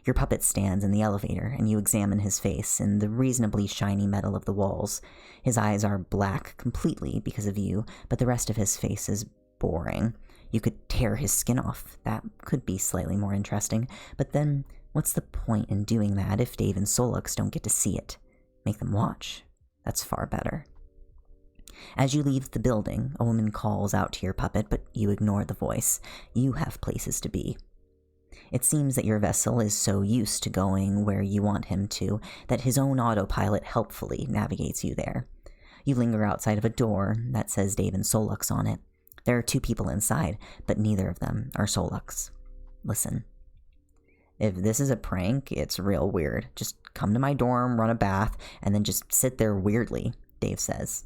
Your puppet stands in the elevator, and you examine his face in the reasonably shiny metal of the walls. His eyes are black completely because of you, but the rest of his face is boring. You could tear his skin off. That could be slightly more interesting. But then, what's the point in doing that if Dave and Solux don't get to see it? Make them watch. That's far better. As you leave the building, a woman calls out to your puppet, but you ignore the voice. You have places to be. It seems that your vessel is so used to going where you want him to that his own autopilot helpfully navigates you there. You linger outside of a door that says Dave and Solux on it. There are 2 people inside, but neither of them are Solux. Listen. If this is a prank, it's real weird. Just come to my dorm, run a bath, and then just sit there weirdly, Dave says.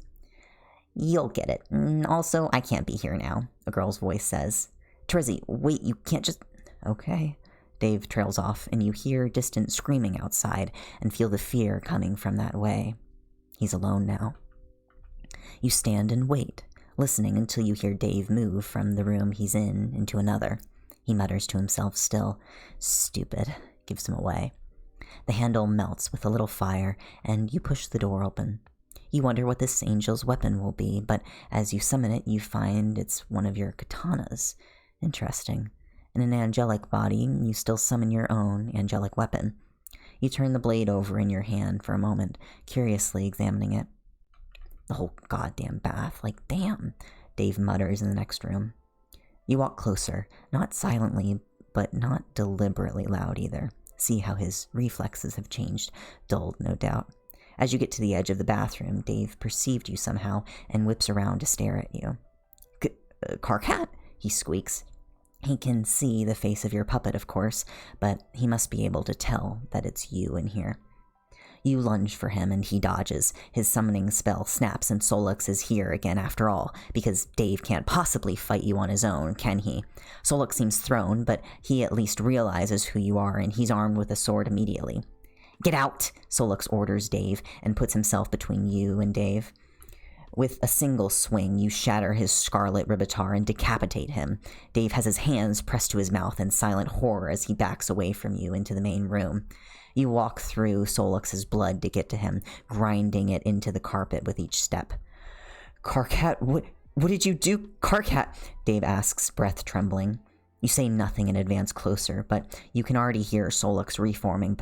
You'll get it. Also, I can't be here now, a girl's voice says. Trizzy, wait, you can't just... Okay. Dave trails off, and you hear distant screaming outside and feel the fear coming from that way. He's alone now. You stand and wait, listening until you hear Dave move from the room he's in into another. He mutters to himself still. Stupid. Gives him away. The handle melts with a little fire, and you push the door open. You wonder what this angel's weapon will be, but as you summon it, you find it's one of your katanas. Interesting. In an angelic body, you still summon your own angelic weapon. You turn the blade over in your hand for a moment, curiously examining it. The whole goddamn bath, like damn, Dave mutters in the next room. You walk closer, not silently, but not deliberately loud either. See how his reflexes have changed, dulled no doubt. As you get to the edge of the bathroom, Dave perceived you somehow and whips around to stare at you. Karkat? He squeaks. He can see the face of your puppet, of course, but he must be able to tell that it's you in here. You lunge for him and he dodges. His summoning spell snaps and Solux is here again after all, because Dave can't possibly fight you on his own, can he? Solux seems thrown, but he at least realizes who you are and he's armed with a sword immediately. Get out, Solux orders Dave and puts himself between you and Dave. With a single swing, you shatter his scarlet ribitar and decapitate him. Dave has his hands pressed to his mouth in silent horror as he backs away from you into the main room. You walk through Solux's blood to get to him, grinding it into the carpet with each step. Karkat, what did you do, Karkat? Dave asks, breath trembling. You say nothing and advance closer, but you can already hear Solux reforming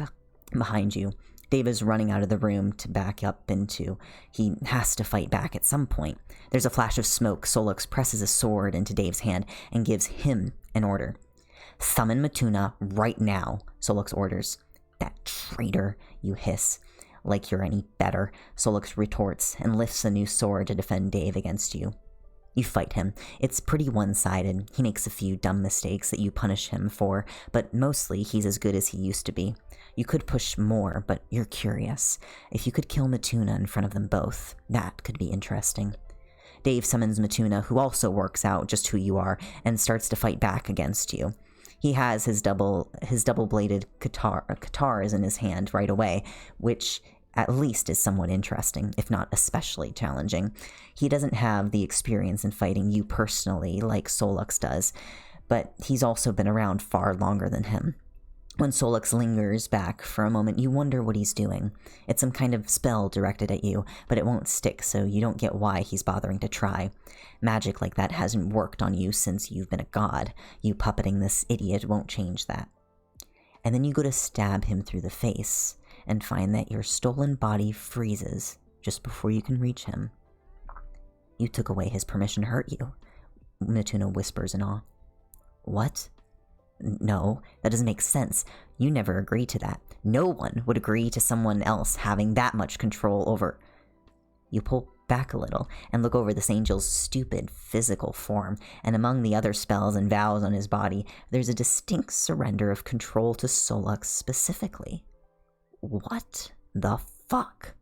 behind you. Dave is running out of the room to back up into. He has to fight back at some point. There's a flash of smoke. Solux presses a sword into Dave's hand and gives him an order. Summon Matuna right now, Solux orders. That traitor, you hiss. Like you're any better, Solux retorts and lifts a new sword to defend Dave against you. You fight him. It's pretty one-sided. He makes a few dumb mistakes that you punish him for, but mostly he's as good as he used to be. You could push more, but you're curious. If you could kill Matuna in front of them both, that could be interesting. Dave summons Matuna, who also works out just who you are, and starts to fight back against you. He has his double-bladed katars in his hand right away, which at least is somewhat interesting, if not especially challenging. He doesn't have the experience in fighting you personally like Solux does, but he's also been around far longer than him. When Solux lingers back for a moment, you wonder what he's doing. It's some kind of spell directed at you, but it won't stick, so you don't get why he's bothering to try. Magic like that hasn't worked on you since you've been a god. You puppeting this idiot won't change that. And then you go to stab him through the face, and find that your stolen body freezes just before you can reach him. You took away his permission to hurt you, Matuna whispers in awe. What? No, that doesn't make sense. You never agreed to that. No one would agree to someone else having that much control over... You pull back a little and look over this angel's stupid physical form, and among the other spells and vows on his body, there's a distinct surrender of control to Solux specifically. What the fuck?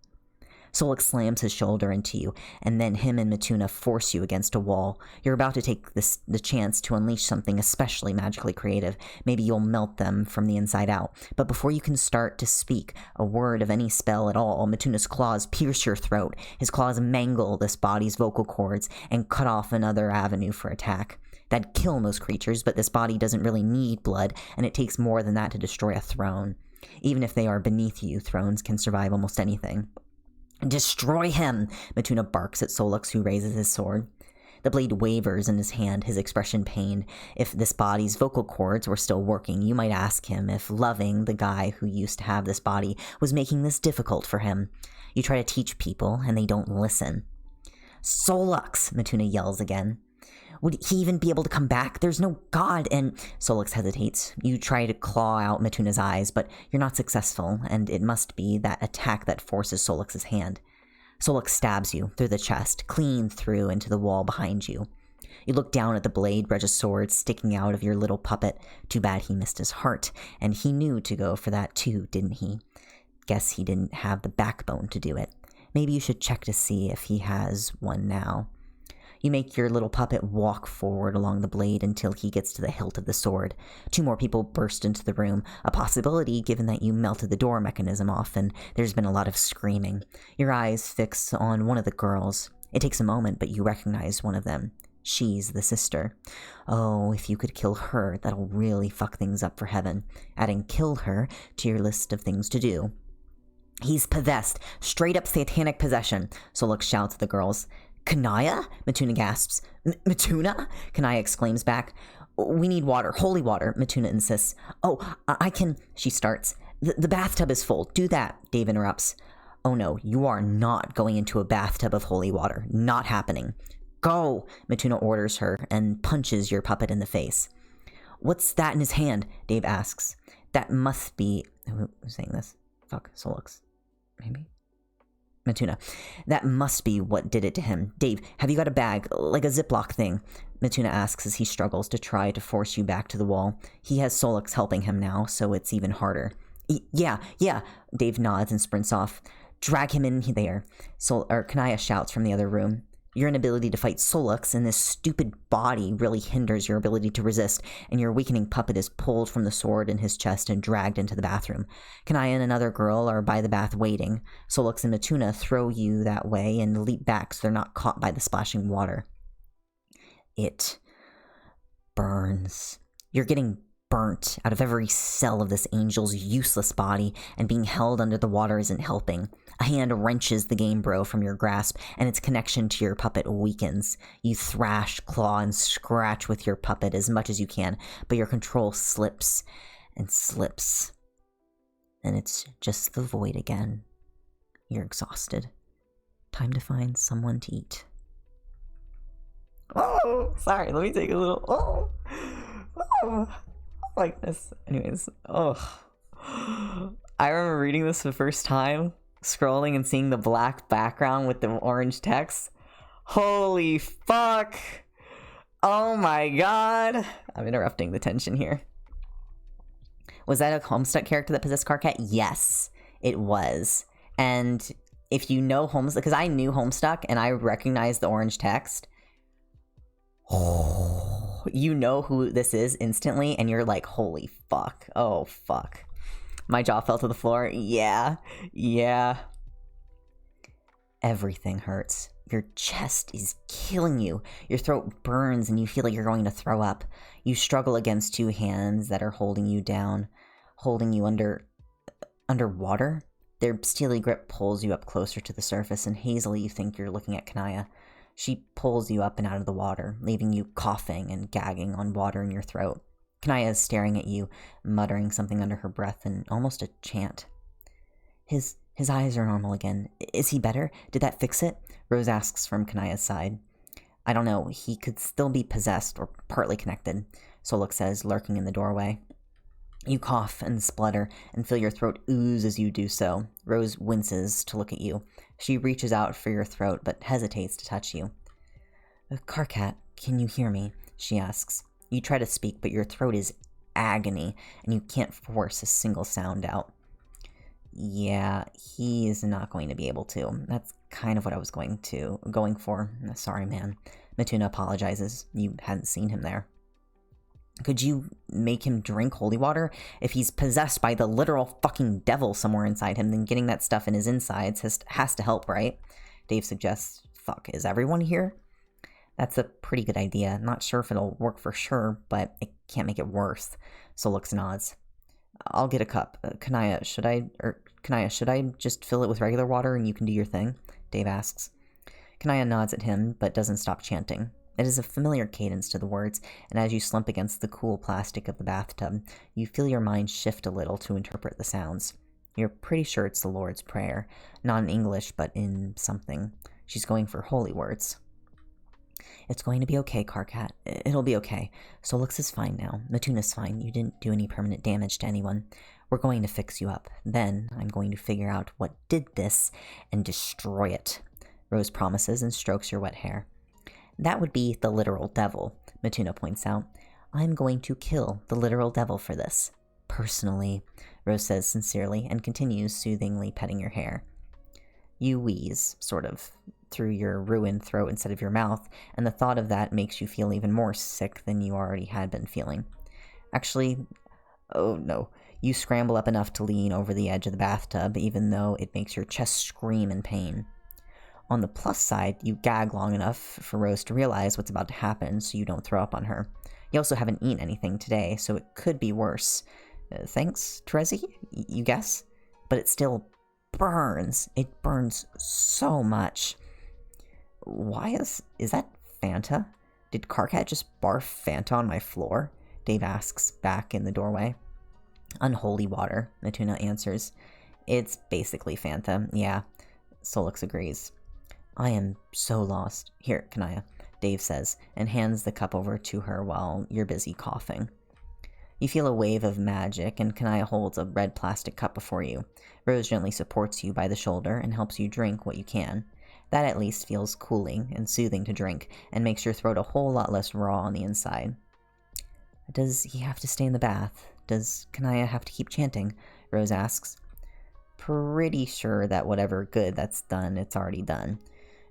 Solix slams his shoulder into you, and then him and Matuna force you against a wall. You're about to take the chance to unleash something especially magically creative. Maybe you'll melt them from the inside out. But before you can start to speak a word of any spell at all, Matuna's claws pierce your throat. His claws mangle this body's vocal cords and cut off another avenue for attack. That'd kill most creatures, but this body doesn't really need blood, and it takes more than that to destroy a throne. Even if they are beneath you, thrones can survive almost anything. Destroy him! Matuna barks at Solux, who raises his sword. The blade wavers in his hand, his expression pained. If this body's vocal cords were still working, you might ask him if loving the guy who used to have this body was making this difficult for him. You try to teach people, and they don't listen. Solux! Matuna yells again. Would he even be able to come back? There's no god, and... Solix hesitates. You try to claw out Matuna's eyes, but you're not successful, and it must be that attack that forces Solix's hand. Solix stabs you through the chest, clean through into the wall behind you. You look down at the blade, Reg's sword, sticking out of your little puppet. Too bad he missed his heart, and he knew to go for that too, didn't he? Guess he didn't have the backbone to do it. Maybe you should check to see if he has one now. You make your little puppet walk forward along the blade until he gets to the hilt of the sword. 2 more people burst into the room, a possibility given that you melted the door mechanism off and there's been a lot of screaming. Your eyes fix on one of the girls. It takes a moment, but you recognize one of them. She's the sister. Oh, if you could kill her, that'll really fuck things up for heaven. Adding kill her to your list of things to do. He's possessed. Straight up satanic possession, Solux shouts at the girls. Kanaya? Matuna gasps. Matuna? Kanaya exclaims back. We need water. Holy water, Matuna insists. Oh, I can... She starts. The bathtub is full. Do that, Dave interrupts. Oh no, you are not going into a bathtub of holy water. Not happening. Go, Matuna orders her and punches your puppet in the face. What's that in his hand? Dave asks. That must be... Who's saying this? Fuck, Solux. Maybe? Matuna. That must be what did it to him. Dave, have you got a bag, like a Ziploc thing? Matuna asks as he struggles to try to force you back to the wall. He has Solux helping him now, so it's even harder. Yeah. Dave nods and sprints off. Drag him in there. Kanaya shouts from the other room. Your inability to fight Solux in this stupid body really hinders your ability to resist, and your weakening puppet is pulled from the sword in his chest and dragged into the bathroom. Kanaya and another girl are by the bath waiting. Solux and Matuna throw you that way and leap back so they're not caught by the splashing water. It burns. You're getting burnt out of every cell of this angel's useless body, and being held under the water isn't helping. A hand wrenches the Game Bro from your grasp, and its connection to your puppet weakens. You thrash, claw, and scratch with your puppet as much as you can, but your control slips and slips. And it's just the void again. You're exhausted. Time to find someone to eat. Oh, sorry, let me take a little... Oh, I like this. Anyways, I remember reading this for the first time, scrolling and seeing the black background with the orange text. Holy fuck! Oh my god! I'm interrupting the tension here. Was that a Homestuck character that possessed Carcat? Yes, it was. And if you know Homestuck, because I knew Homestuck and I recognized the orange text, you know who this is instantly, and you're like, holy fuck. Oh, fuck. My jaw fell to the floor. Yeah. Everything hurts. Your chest is killing you. Your throat burns and you feel like you're going to throw up. You struggle against 2 hands that are holding you down, holding you underwater. Their steely grip pulls you up closer to the surface, and hazily you think you're looking at Kanaya. She pulls you up and out of the water, leaving you coughing and gagging on water in your throat. Kanaya is staring at you, muttering something under her breath in almost a chant. His eyes are normal again. Is he better? Did that fix it? Rose asks from Kanaya's side. I don't know. He could still be possessed or partly connected. Soluk says, lurking in the doorway. You cough and splutter and feel your throat ooze as you do so. Rose winces to look at you. She reaches out for your throat but hesitates to touch you. Karkat, can you hear me? She asks. You try to speak, but your throat is agony and you can't force a single sound out. Yeah, he is not going to be able to. That's kind of what I was going for. Sorry, man. Matuna apologizes. You hadn't seen him there. Could you make him drink holy water? If he's possessed by the literal fucking devil somewhere inside him, then getting that stuff in his insides has to help, right? Dave suggests. Fuck, is everyone here? That's a pretty good idea. Not sure if it'll work for sure, but it can't make it worse. Solux nods. I'll get a cup. Kanaya, should I just fill it with regular water and you can do your thing? Dave asks. Kanaya nods at him, but doesn't stop chanting. It is a familiar cadence to the words, and as you slump against the cool plastic of the bathtub, you feel your mind shift a little to interpret the sounds. You're pretty sure it's the Lord's Prayer, not in English, but in something. She's going for holy words. It's going to be okay, Karkat. It'll be okay. Solux is fine now. Matuna's fine. You didn't do any permanent damage to anyone. We're going to fix you up. Then I'm going to figure out what did this and destroy it. Rose promises and strokes your wet hair. That would be the literal devil, Matuna points out. I'm going to kill the literal devil for this. Personally, Rose says sincerely and continues soothingly petting your hair. You wheeze, sort of, through your ruined throat instead of your mouth, and the thought of that makes you feel even more sick than you already had been feeling. Actually, oh no, you scramble up enough to lean over the edge of the bathtub, even though it makes your chest scream in pain. On the plus side, you gag long enough for Rose to realize what's about to happen so you don't throw up on her. You also haven't eaten anything today, so it could be worse. Thanks, Terezi, you guess? But it still burns. It burns so much. Why is that Fanta? Did Karkat just barf Fanta on my floor? Dave asks, back in the doorway. Unholy water, Matuna answers. It's basically Fanta, yeah. Solix agrees. I am so lost. Here, Kanaya, Dave says, and hands the cup over to her while you're busy coughing. You feel a wave of magic, and Kanaya holds a red plastic cup before you. Rose gently supports you by the shoulder and helps you drink what you can. That at least feels cooling and soothing to drink, and makes your throat a whole lot less raw on the inside. Does he have to stay in the bath? Does Kanaya have to keep chanting? Rose asks. Pretty sure that whatever good that's done, it's already done.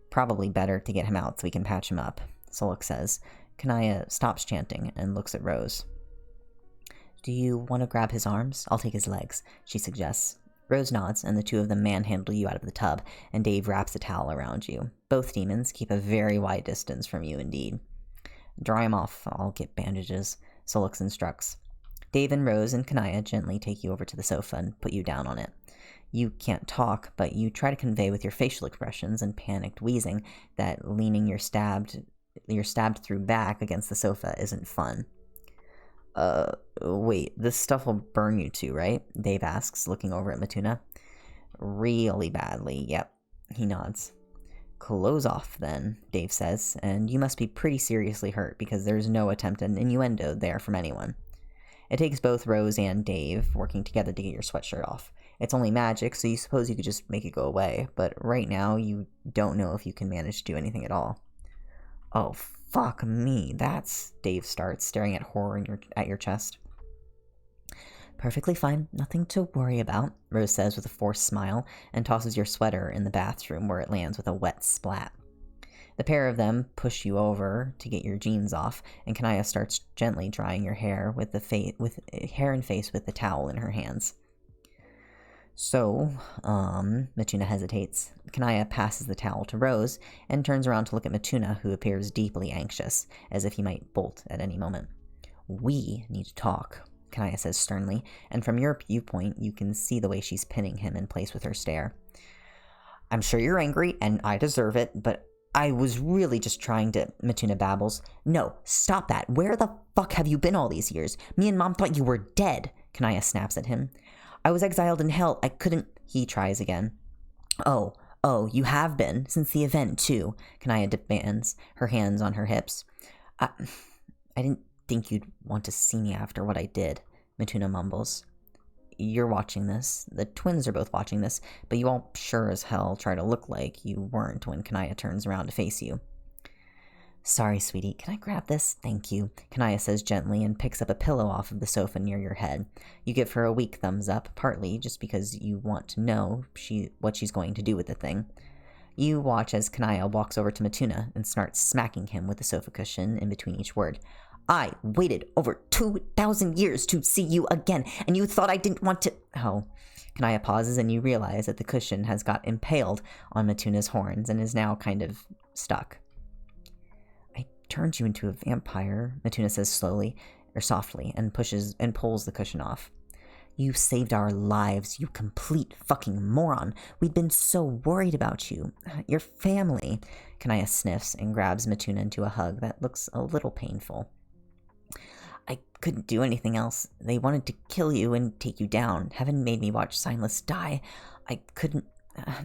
Probably better to get him out so we can patch him up, Soluk says. Kanaya stops chanting and looks at Rose. Do you want to grab his arms? I'll take his legs, she suggests. Rose nods, and the two of them manhandle you out of the tub, and Dave wraps a towel around you. Both demons keep a very wide distance from you indeed. Dry him off. I'll get bandages, Solux instructs. Dave and Rose and Kanaya gently take you over to the sofa and put you down on it. You can't talk, but you try to convey with your facial expressions and panicked wheezing that leaning your stabbed through back against the sofa isn't fun. Wait, this stuff will burn you too, right? Dave asks, looking over at Matuna. Really badly, yep. He nods. Clothes off, then, Dave says, and you must be pretty seriously hurt because there's no attempt at an innuendo there from anyone. It takes both Rose and Dave working together to get your sweatshirt off. It's only magic, so you suppose you could just make it go away, but right now you don't know if you can manage to do anything at all. Oh, fuck me, that's... Dave starts, staring at horror at your chest. Perfectly fine, nothing to worry about, Rose says with a forced smile, and tosses your sweater in the bathroom where it lands with a wet splat. The pair of them push you over to get your jeans off, and Kanaya starts gently drying your hair with hair and face with the towel in her hands. So, Matuna hesitates. Kanaya passes the towel to Rose and turns around to look at Matuna, who appears deeply anxious, as if he might bolt at any moment. We need to talk, Kanaya says sternly, and from your viewpoint, you can see the way she's pinning him in place with her stare. I'm sure you're angry, and I deserve it, but I was really just trying to... Matuna babbles. No, stop that. Where the fuck have you been all these years? Me and Mom thought you were dead, Kanaya snaps at him. I was exiled in hell. I couldn't... He tries again. Oh, you have been, since the event, too, Kanaya demands, her hands on her hips. I didn't think you'd want to see me after what I did, Matuna mumbles. You're watching this. The twins are both watching this, but you all sure as hell try to look like you weren't when Kanaya turns around to face you. Sorry, sweetie. Can I grab this? Thank you, Kanaya says gently and picks up a pillow off of the sofa near your head. You give her a weak thumbs up, partly just because you want to know what she's going to do with the thing. You watch as Kanaya walks over to Matuna and starts smacking him with the sofa cushion in between each word. I waited over 2,000 years to see you again, and you thought I didn't want to— Oh. Kanaya pauses and you realize that the cushion has got impaled on Matuna's horns and is now kind of stuck. I turned you into a vampire, Matuna says softly, and pulls the cushion off. You saved our lives, you complete fucking moron. We'd been so worried about you. Your family. Kanaya sniffs and grabs Matuna into a hug that looks a little painful. I couldn't do anything else. They wanted to kill you and take you down. Heaven made me watch Signless die. I couldn't—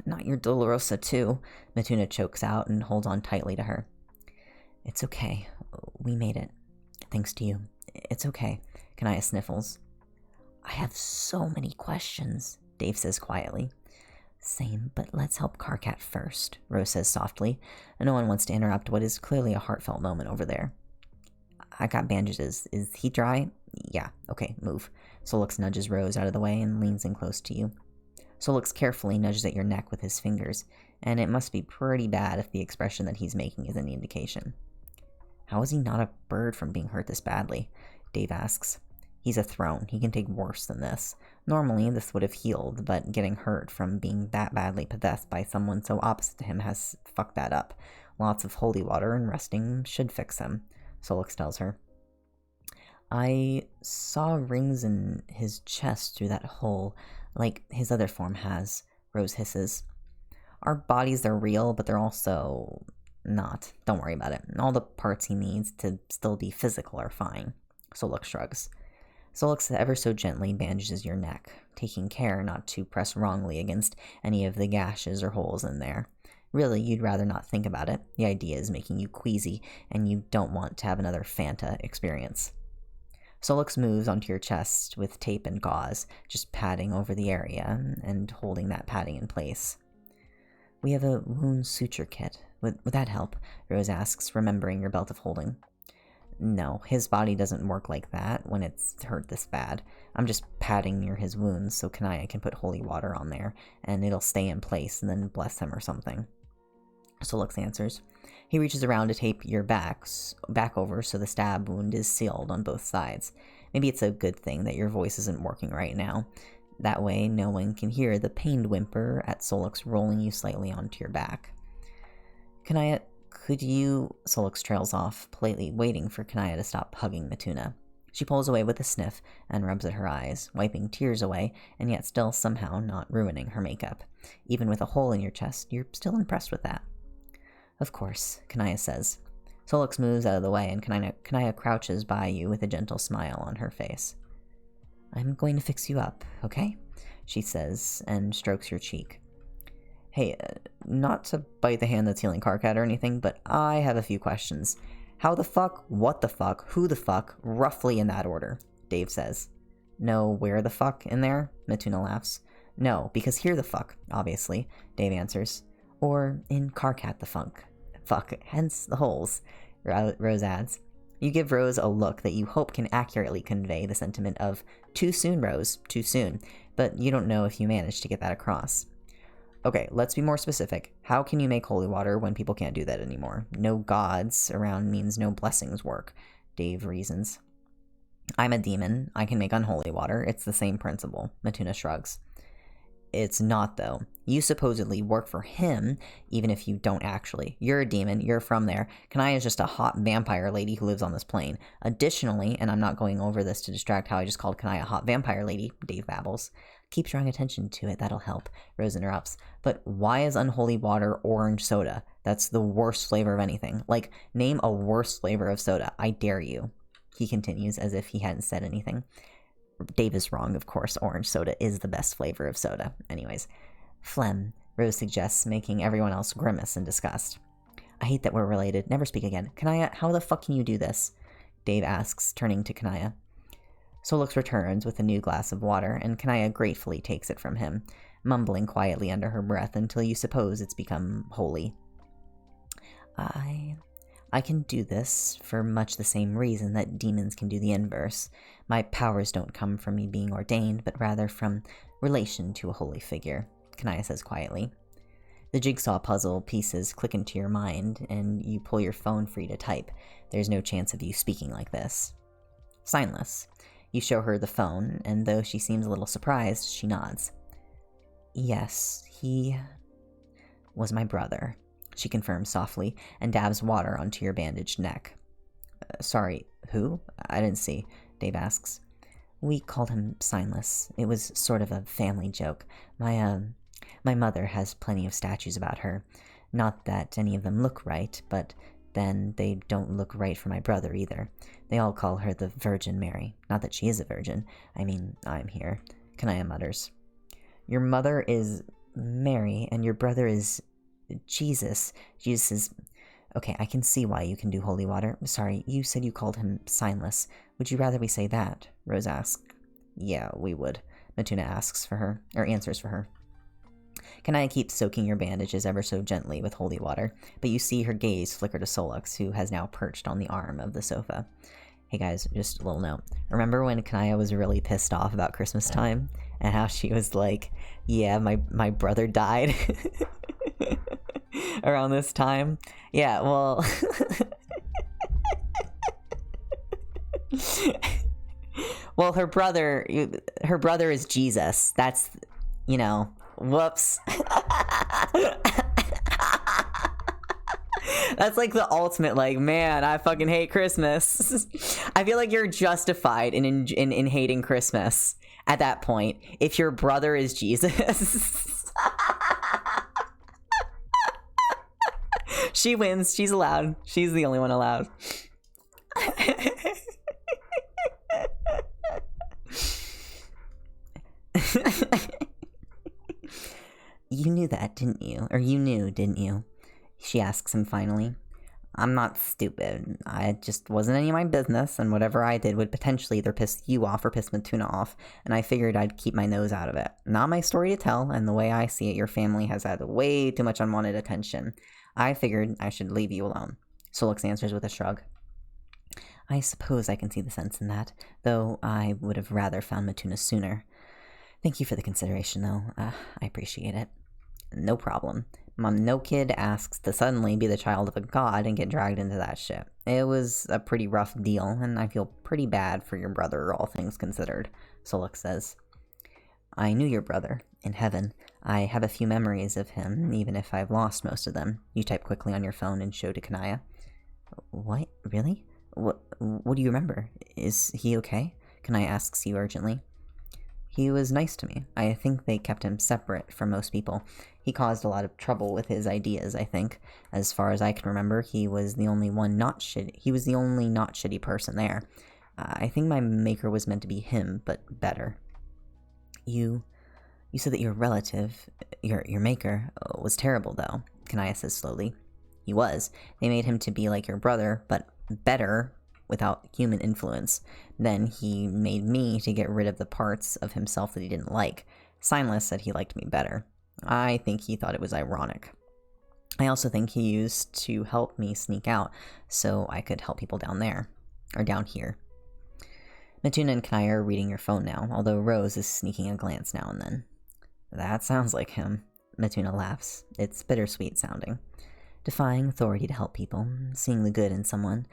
not your Dolorosa too. Matuna chokes out and holds on tightly to her. It's okay. We made it. Thanks to you. It's okay. Kanaya sniffles. I have so many questions, Dave says quietly. Same, but let's help Karkat first, Rose says softly, and no one wants to interrupt what is clearly a heartfelt moment over there. I got bandages. Is he dry? Yeah, okay, move. Solix nudges Rose out of the way and leans in close to you. Solix carefully nudges at your neck with his fingers, and it must be pretty bad if the expression that he's making is any indication. How is he not a bird from being hurt this badly? Dave asks. He's a throne. He can take worse than this. Normally, this would have healed, but getting hurt from being that badly possessed by someone so opposite to him has fucked that up. Lots of holy water and resting should fix him, Solix tells her. I saw rings in his chest through that hole, like his other form has, Rose hisses. Our bodies are real, but they're also not. Don't worry about it. All the parts he needs to still be physical are fine, Solix shrugs. Solix ever so gently bandages your neck, taking care not to press wrongly against any of the gashes or holes in there. Really, you'd rather not think about it. The idea is making you queasy, and you don't want to have another Fanta experience. Solix moves onto your chest with tape and gauze, just padding over the area and holding that padding in place. We have a wound suture kit. Would that help? Rose asks, remembering your belt of holding. No, his body doesn't work like that when it's hurt this bad. I'm just padding near his wounds so Kanaya can put holy water on there, and it'll stay in place and then bless him or something. Solix answers. He reaches around to tape your back over so the stab wound is sealed on both sides. Maybe it's a good thing that your voice isn't working right now. That way no one can hear the pained whimper at Solix rolling you slightly onto your back. Kanaya, could you— Solix trails off, politely waiting for Kanaya to stop hugging Matuna. She pulls away with a sniff and rubs at her eyes, wiping tears away, and yet still somehow not ruining her makeup. Even with a hole in your chest, you're still impressed with that. Of course, Kanaya says. Solix moves out of the way, and Kanaya crouches by you with a gentle smile on her face. I'm going to fix you up, okay? She says, and strokes your cheek. Hey, not to bite the hand that's healing Karkat or anything, but I have a few questions. How the fuck, what the fuck, who the fuck, roughly in that order, Dave says. No, where the fuck in there? Matuna laughs. No, because here the fuck, obviously, Dave answers. Or in Karkat the fuck, hence the holes, Rose adds. You give Rose a look that you hope can accurately convey the sentiment of, too soon, Rose, too soon, but you don't know if you managed to get that across. Okay, let's be more specific. How can you make holy water when people can't do that anymore? No gods around means no blessings work, Dave reasons. I'm a demon. I can make unholy water. It's the same principle, Matuna shrugs. It's not, though. You supposedly work for him, even if you don't actually. You're a demon. You're from there. Kanaya is just a hot vampire lady who lives on this plane. Additionally, and I'm not going over this to distract how I just called Kanaya a hot vampire lady, Dave babbles. Keep drawing attention to it. That'll help, Rose interrupts. But why is unholy water orange soda? That's the worst flavor of anything. Like, name a worse flavor of soda. I dare you. He continues as if he hadn't said anything. Dave is wrong, of course. Orange soda is the best flavor of soda. Anyways. Phlegm, Rose suggests, making everyone else grimace in disgust. I hate that we're related. Never speak again. Kanaya, how the fuck can you do this? Dave asks, turning to Kanaya. Solix returns with a new glass of water, and Kanaya gratefully takes it from him, mumbling quietly under her breath until you suppose it's become holy. I can do this for much the same reason that demons can do the inverse. My powers don't come from me being ordained, but rather from relation to a holy figure, Kanaya says quietly. The jigsaw puzzle pieces click into your mind, and you pull your phone free to type. There's no chance of you speaking like this. Signless. You show her the phone, and though she seems a little surprised, she nods. Yes, he was my brother, she confirms softly, and dabs water onto your bandaged neck. Sorry, who? I didn't see, Dave asks. We called him Signless. It was sort of a family joke. My mother has plenty of statues about her. Not that any of them look right, but then they don't look right for my brother either. They all call her the Virgin Mary. Not that she is a virgin. I mean, I'm here, Kanaya mutters. Your mother is Mary, and your brother is Jesus. Jesus is... Okay, I can see why you can do holy water. Sorry, you said you called him Signless. Would you rather we say that? Rose asks. Yeah, we would, Matuna answers for her. Kanaya keeps soaking your bandages ever so gently with holy water, but you see her gaze flicker to Solux, who has now perched on the arm of the sofa. Hey guys, just a little note. Remember when Kanaya was really pissed off about Christmas time? And how she was like, yeah, my brother died around this time? Yeah, well... well, her brother is Jesus. That's, you know... Whoops. That's like the ultimate, like, man, I fucking hate Christmas. I feel like you're justified in hating Christmas at that point if your brother is Jesus. She wins. She's allowed. She's the only one allowed. You knew that, didn't you? Or you knew, didn't you? She asks him finally. I'm not stupid. I just wasn't any of my business, and whatever I did would potentially either piss you off or piss Matuna off, and I figured I'd keep my nose out of it. Not my story to tell, and the way I see it, your family has had way too much unwanted attention. I figured I should leave you alone. Solix answers with a shrug. I suppose I can see the sense in that, though I would have rather found Matuna sooner. Thank you for the consideration, though. I appreciate it. No problem. No kid asks to suddenly be the child of a god and get dragged into that shit. It was a pretty rough deal, and I feel pretty bad for your brother, all things considered, Solix says. I knew your brother, in heaven. I have a few memories of him, even if I've lost most of them. You type quickly on your phone and show to Kanaya. What? Really? What do you remember? Is he okay? Kanaya asks you urgently. He was nice to me. I think they kept him separate from most people. He caused a lot of trouble with his ideas, I think. As far as I can remember, he was the only not shitty person there. I think my maker was meant to be him, but better. You said that your relative, your maker, was terrible, though, Kanaya says slowly. He was. They made him to be like your brother, but better, without human influence. Then he made me to get rid of the parts of himself that he didn't like. Signless said he liked me better. I think he thought it was ironic. I also think he used to help me sneak out, so I could help people down there. Or down here. Matuna and Kanaya are reading your phone now, although Rose is sneaking a glance now and then. That sounds like him. Matuna laughs. It's bittersweet sounding. Defying authority to help people, seeing the good in someone.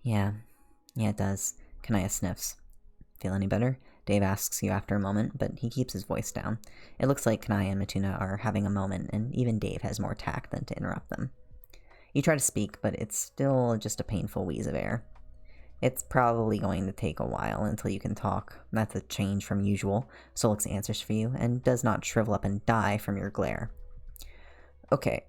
Yeah, it does. Kanaya sniffs. Feel any better? Dave asks you after a moment, but he keeps his voice down. It looks like Kanaya and Matuna are having a moment, and even Dave has more tact than to interrupt them. You try to speak, but it's still just a painful wheeze of air. It's probably going to take a while until you can talk. That's a change from usual. Solix answers for you, and does not shrivel up and die from your glare. Okay,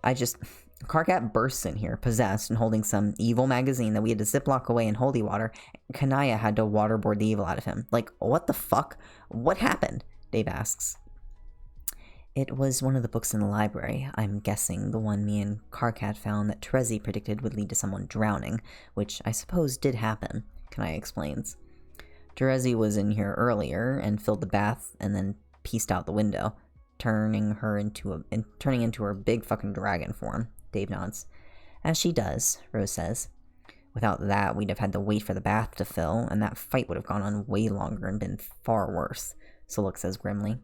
Karkat bursts in here, possessed and holding some evil magazine that we had to ziplock away in holy water. Kanaya had to waterboard the evil out of him. Like, what the fuck? What happened? Dave asks. It was one of the books in the library. I'm guessing the one me and Karkat found that Terezi predicted would lead to someone drowning, which I suppose did happen. Kanaya explains. Terezi was in here earlier and filled the bath and then pieced out the window, turning into her big fucking dragon form. Dave nods. As she does, Rose says. Without that, we'd have had to wait for the bath to fill, and that fight would have gone on way longer and been far worse, Soluk says grimly.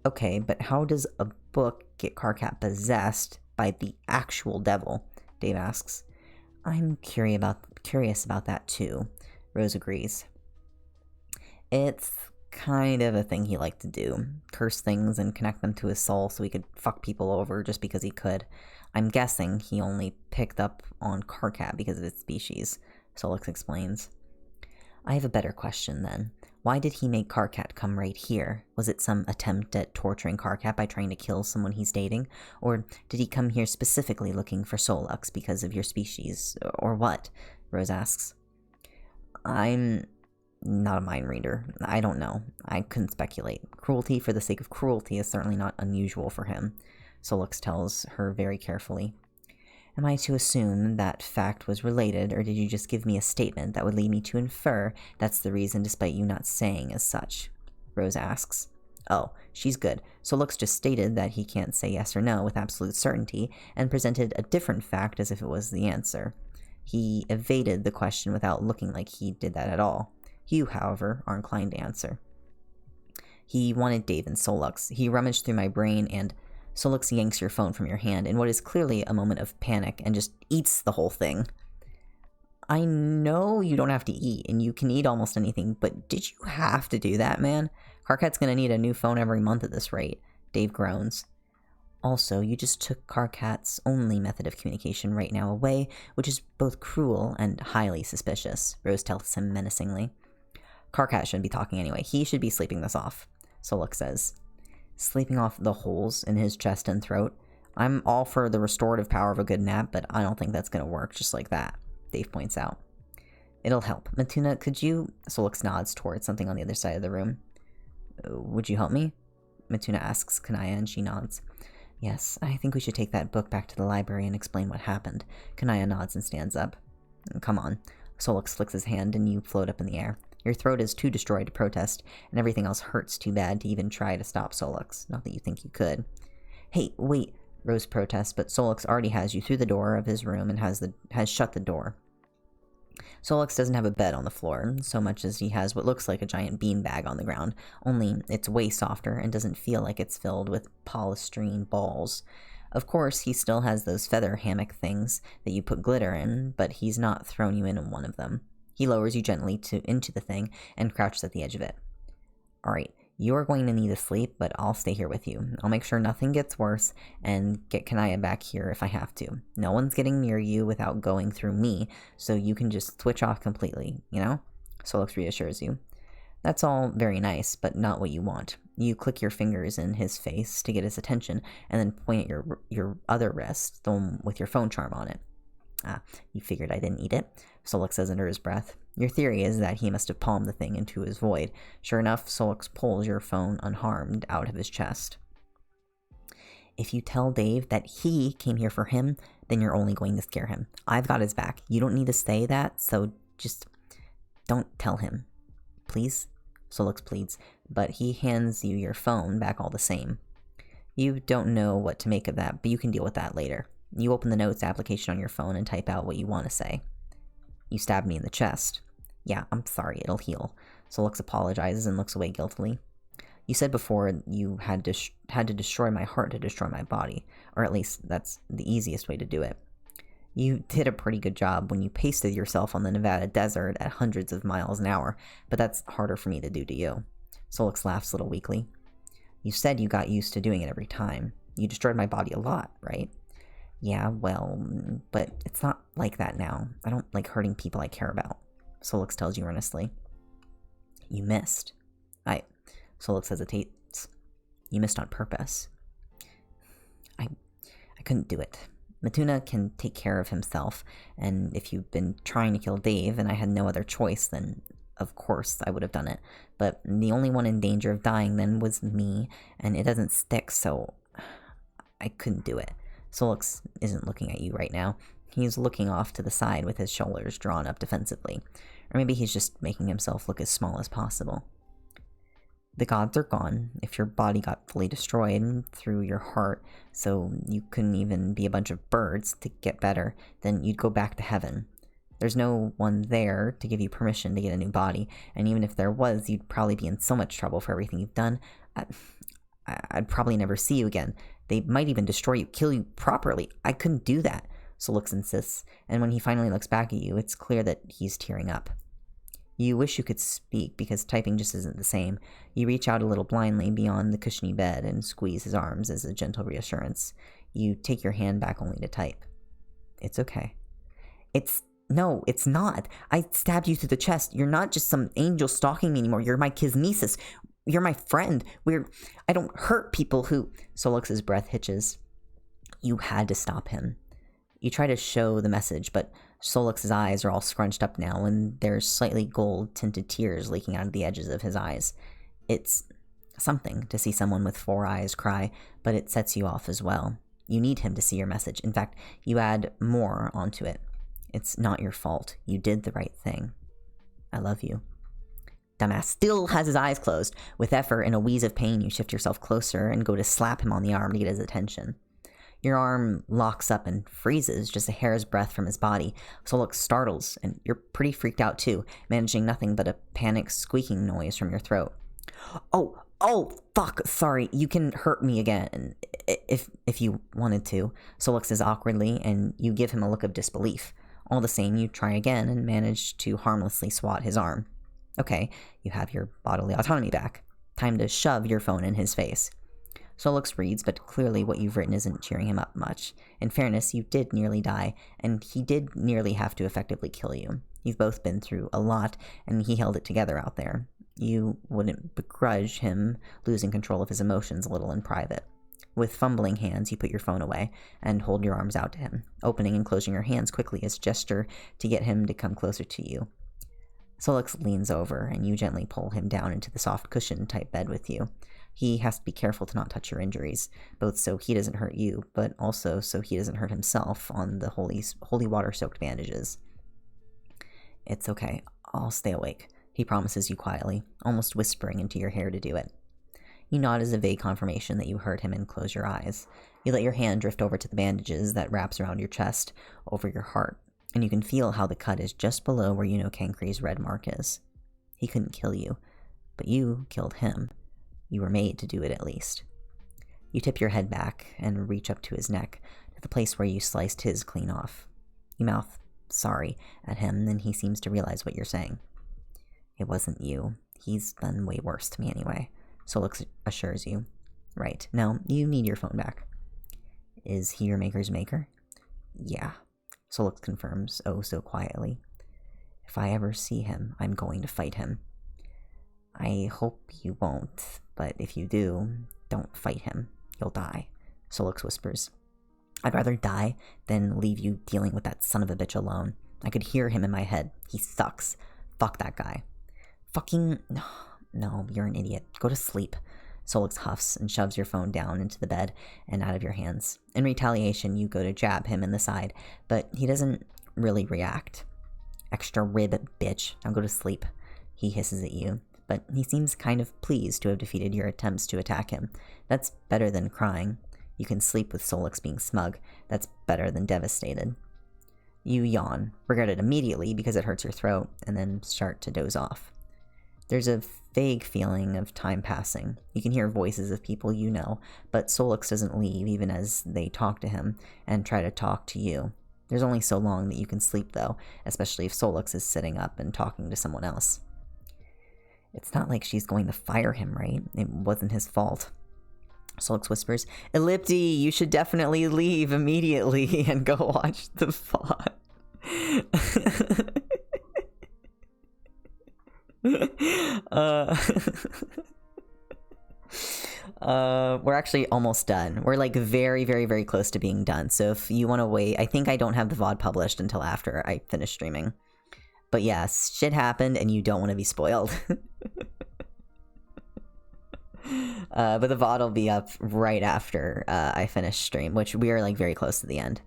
Okay, but how does a book get Karkat possessed by the actual devil? Dave asks. I'm curious about that too, Rose agrees. It's kind of a thing he liked to do. Curse things and connect them to his soul so he could fuck people over just because he could. I'm guessing he only picked up on Karkat because of its species, Solix explains. I have a better question then. Why did he make Karkat come right here? Was it some attempt at torturing Karkat by trying to kill someone he's dating? Or did he come here specifically looking for Solux because of your species? Or what? Rose asks. I'm not a mind reader. I don't know. I couldn't speculate. Cruelty for the sake of cruelty is certainly not unusual for him, Solux tells her very carefully. Am I to assume that fact was related, or did you just give me a statement that would lead me to infer that's the reason despite you not saying as such? Rose asks. Oh, she's good. Solux just stated that he can't say yes or no with absolute certainty, and presented a different fact as if it was the answer. He evaded the question without looking like he did that at all. You, however, are inclined to answer. He wanted Dave and Solux. He rummaged through my brain and Solux yanks your phone from your hand in what is clearly a moment of panic and just eats the whole thing. I know you don't have to eat, and you can eat almost anything, but did you have to do that, man? Karkat's gonna need a new phone every month at this rate, Dave groans. Also, you just took Karkat's only method of communication right now away, which is both cruel and highly suspicious, Rose tells him menacingly. Karkat shouldn't be talking anyway. He should be sleeping this off, Solux says. Sleeping off the holes in his chest and throat? I'm all for the restorative power of a good nap, but I don't think that's gonna work just like that, Dave points out. It'll help. Matuna, could you... Solux nods towards something on the other side of the room. Would you help me? Matuna asks Kanaya, and she nods. Yes, I think we should take that book back to the library and explain what happened. Kanaya nods and stands up. Come on. Solux flicks his hand and you float up in the air. Your throat is too destroyed to protest, and everything else hurts too bad to even try to stop Solux. Not that you think you could. Hey, wait, Rose protests, but Solux already has you through the door of his room and has shut the door. Solux doesn't have a bed on the floor, so much as he has what looks like a giant beanbag on the ground, only it's way softer and doesn't feel like it's filled with polystyrene balls. Of course, he still has those feather hammock things that you put glitter in, but he's not thrown you in one of them. He lowers you gently into the thing and crouches at the edge of it. Alright, you're going to need to sleep, but I'll stay here with you. I'll make sure nothing gets worse and get Kanaya back here if I have to. No one's getting near you without going through me, so you can just switch off completely, you know? Solux reassures you. That's all very nice, but not what you want. You click your fingers in his face to get his attention, and then point at your other wrist, the one with your phone charm on it. Ah, you figured I didn't eat it, Solux says under his breath. Your theory is that he must have palmed the thing into his void. Sure enough, Solux pulls your phone unharmed out of his chest. If you tell Dave that he came here for him, then you're only going to scare him. I've got his back. You don't need to say that, so just don't tell him. Please? Solux pleads, but he hands you your phone back all the same. You don't know what to make of that, but you can deal with that later. You open the notes application on your phone and type out what you want to say. You stabbed me in the chest. Yeah, I'm sorry, it'll heal. Solux apologizes and looks away guiltily. You said before you had to destroy my heart to destroy my body, or at least that's the easiest way to do it. You did a pretty good job when you pasted yourself on the Nevada desert at hundreds of miles an hour, but that's harder for me to do to you. Solux laughs a little weakly. You said you got used to doing it every time. You destroyed my body a lot, right? Yeah, well, but it's not like that now. I don't like hurting people I care about, Solux tells you earnestly. You missed. Solux hesitates. You missed on purpose. I couldn't do it. Matuna can take care of himself, and if you've been trying to kill Dave and I had no other choice, then of course I would have done it. But the only one in danger of dying then was me, and it doesn't stick, so I couldn't do it. Solux isn't looking at you right now. He's looking off to the side with his shoulders drawn up defensively. Or maybe he's just making himself look as small as possible. The gods are gone. If your body got fully destroyed through your heart, so you couldn't even be a bunch of birds to get better, then you'd go back to heaven. There's no one there to give you permission to get a new body, and even if there was, you'd probably be in so much trouble for everything you've done. I'd probably never see you again. They might even destroy you, kill you properly. I couldn't do that, Solix insists, and when he finally looks back at you, it's clear that he's tearing up. You wish you could speak, because typing just isn't the same. You reach out a little blindly beyond the cushiony bed and squeeze his arms as a gentle reassurance. You take your hand back only to type. It's okay. No, it's not. I stabbed you through the chest. You're not just some angel stalking me anymore. You're my kinesis. You're my friend. I don't hurt people who... Solix's breath hitches. You had to stop him. You try to show the message, but Solix's eyes are all scrunched up now, and there's slightly gold-tinted tears leaking out of the edges of his eyes. It's something to see someone with 4 eyes cry, but it sets you off as well. You need him to see your message. In fact, you add more onto it. It's not your fault. You did the right thing. I love you. Dumbass still has his eyes closed. With effort and a wheeze of pain, you shift yourself closer and go to slap him on the arm to get his attention. Your arm locks up and freezes just a hair's breadth from his body. Solix startles, and you're pretty freaked out too, managing nothing but a panicked squeaking noise from your throat. Oh, fuck, sorry, you can hurt me again, if you wanted to, Solix says awkwardly, and you give him a look of disbelief. All the same, you try again and manage to harmlessly swat his arm. Okay, you have your bodily autonomy back. Time to shove your phone in his face. Solix reads, but clearly what you've written isn't cheering him up much. In fairness, you did nearly die, and he did nearly have to effectively kill you. You've both been through a lot, and he held it together out there. You wouldn't begrudge him losing control of his emotions a little in private. With fumbling hands, you put your phone away and hold your arms out to him, opening and closing your hands quickly as a gesture to get him to come closer to you. Solix leans over, and you gently pull him down into the soft cushion-type bed with you. He has to be careful to not touch your injuries, both so he doesn't hurt you, but also so he doesn't hurt himself on the holy water-soaked bandages. It's okay. I'll stay awake, he promises you quietly, almost whispering into your hair to do it. You nod as a vague confirmation that you heard him and close your eyes. You let your hand drift over to the bandages that wraps around your chest, over your heart, and you can feel how the cut is just below where you know Cancre's red mark is. He couldn't kill you, but you killed him. You were made to do it, at least. You tip your head back and reach up to his neck, to the place where you sliced his clean off. You mouth sorry at him, and he seems to realize what you're saying. It wasn't you. He's done way worse to me anyway, Solix assures you. Right, now you need your phone back. Is he your maker's maker? Yeah, Solix confirms, oh so quietly. If I ever see him, I'm going to fight him. I hope you won't, but if you do, don't fight him. You'll die, Solix whispers. I'd rather die than leave you dealing with that son of a bitch alone. I could hear him in my head. He sucks. Fuck that guy. Fucking... No, you're an idiot. Go to sleep. Solix huffs and shoves your phone down into the bed and out of your hands. In retaliation, you go to jab him in the side, but he doesn't really react. Extra rib, bitch. Now go to sleep, he hisses at you. But he seems kind of pleased to have defeated your attempts to attack him. That's better than crying. You can sleep with Solix being smug. That's better than devastated. You yawn, regret it immediately because it hurts your throat, and then start to doze off. There's a vague feeling of time passing. You can hear voices of people you know, but Solix doesn't leave even as they talk to him and try to talk to you. There's only so long that you can sleep, though, especially if Solix is sitting up and talking to someone else. It's not like she's going to fire him, right? It wasn't his fault. Solix whispers, Ellipti, you should definitely leave immediately and go watch the VOD. We're actually almost done. We're like very, very, very close to being done. So if you want to wait, I think I don't have the VOD published until after I finish streaming. But yes, shit happened and you don't want to be spoiled. But the VOD will be up right after I finish stream, which we are like very close to the end.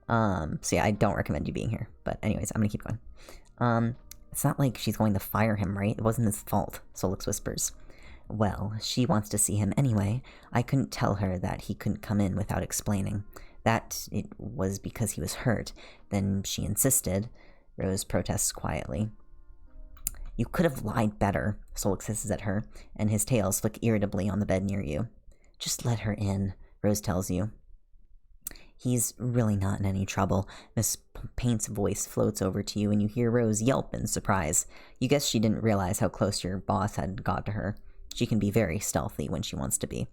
So yeah, I don't recommend you being here. But anyways, I'm gonna keep going. It's not like she's going to fire him, right? It wasn't his fault, Solix whispers. Well, she wants to see him anyway. I couldn't tell her that he couldn't come in without explaining. That it was because he was hurt. Then she insisted. Rose protests quietly. You could have lied better, Solix hisses at her, and his tails flick irritably on the bed near you. Just let her in, Rose tells you. He's really not in any trouble. Miss Paint's voice floats over to you, and you hear Rose yelp in surprise. You guess she didn't realize how close your boss had got to her. She can be very stealthy when she wants to be.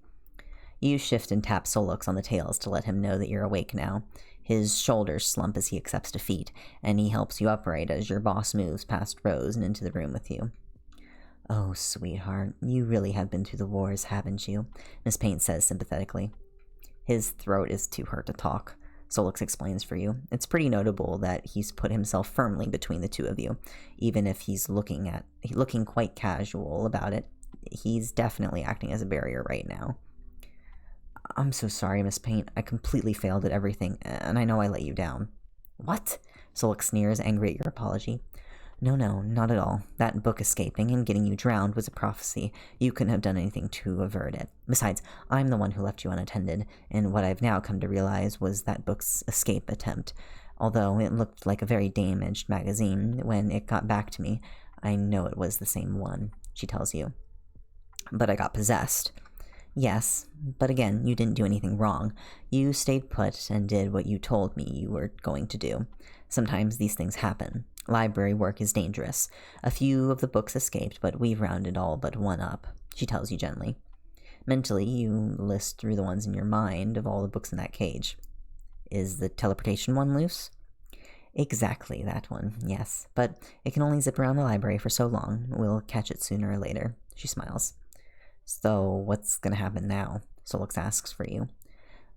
You shift and tap Solix on the tails to let him know that you're awake now. His shoulders slump as he accepts defeat, and he helps you upright as your boss moves past Rose and into the room with you. Oh, sweetheart, you really have been through the wars, haven't you? Miss Paint says sympathetically. His throat is too hurt to talk, Solix explains for you. It's pretty notable that he's put himself firmly between the two of you, even if he's looking quite casual about it. He's definitely acting as a barrier right now. I'm so sorry, Miss Paint. I completely failed at everything, and I know I let you down. What? Solix sneers, angry at your apology. No, not at all. That book escaping and getting you drowned was a prophecy. You couldn't have done anything to avert it. Besides, I'm the one who left you unattended, and what I've now come to realize was that book's escape attempt. Although it looked like a very damaged magazine, when it got back to me, I know it was the same one, she tells you. But I got possessed. Yes, but again, you didn't do anything wrong. You stayed put and did what you told me you were going to do. Sometimes these things happen. Library work is dangerous. A few of the books escaped, but we've rounded all but one up, she tells you gently. Mentally, you list through the ones in your mind of all the books in that cage. Is the teleportation one loose? Exactly that one, yes. But it can only zip around the library for so long. We'll catch it sooner or later, she smiles. So, what's gonna happen now? Solix asks for you.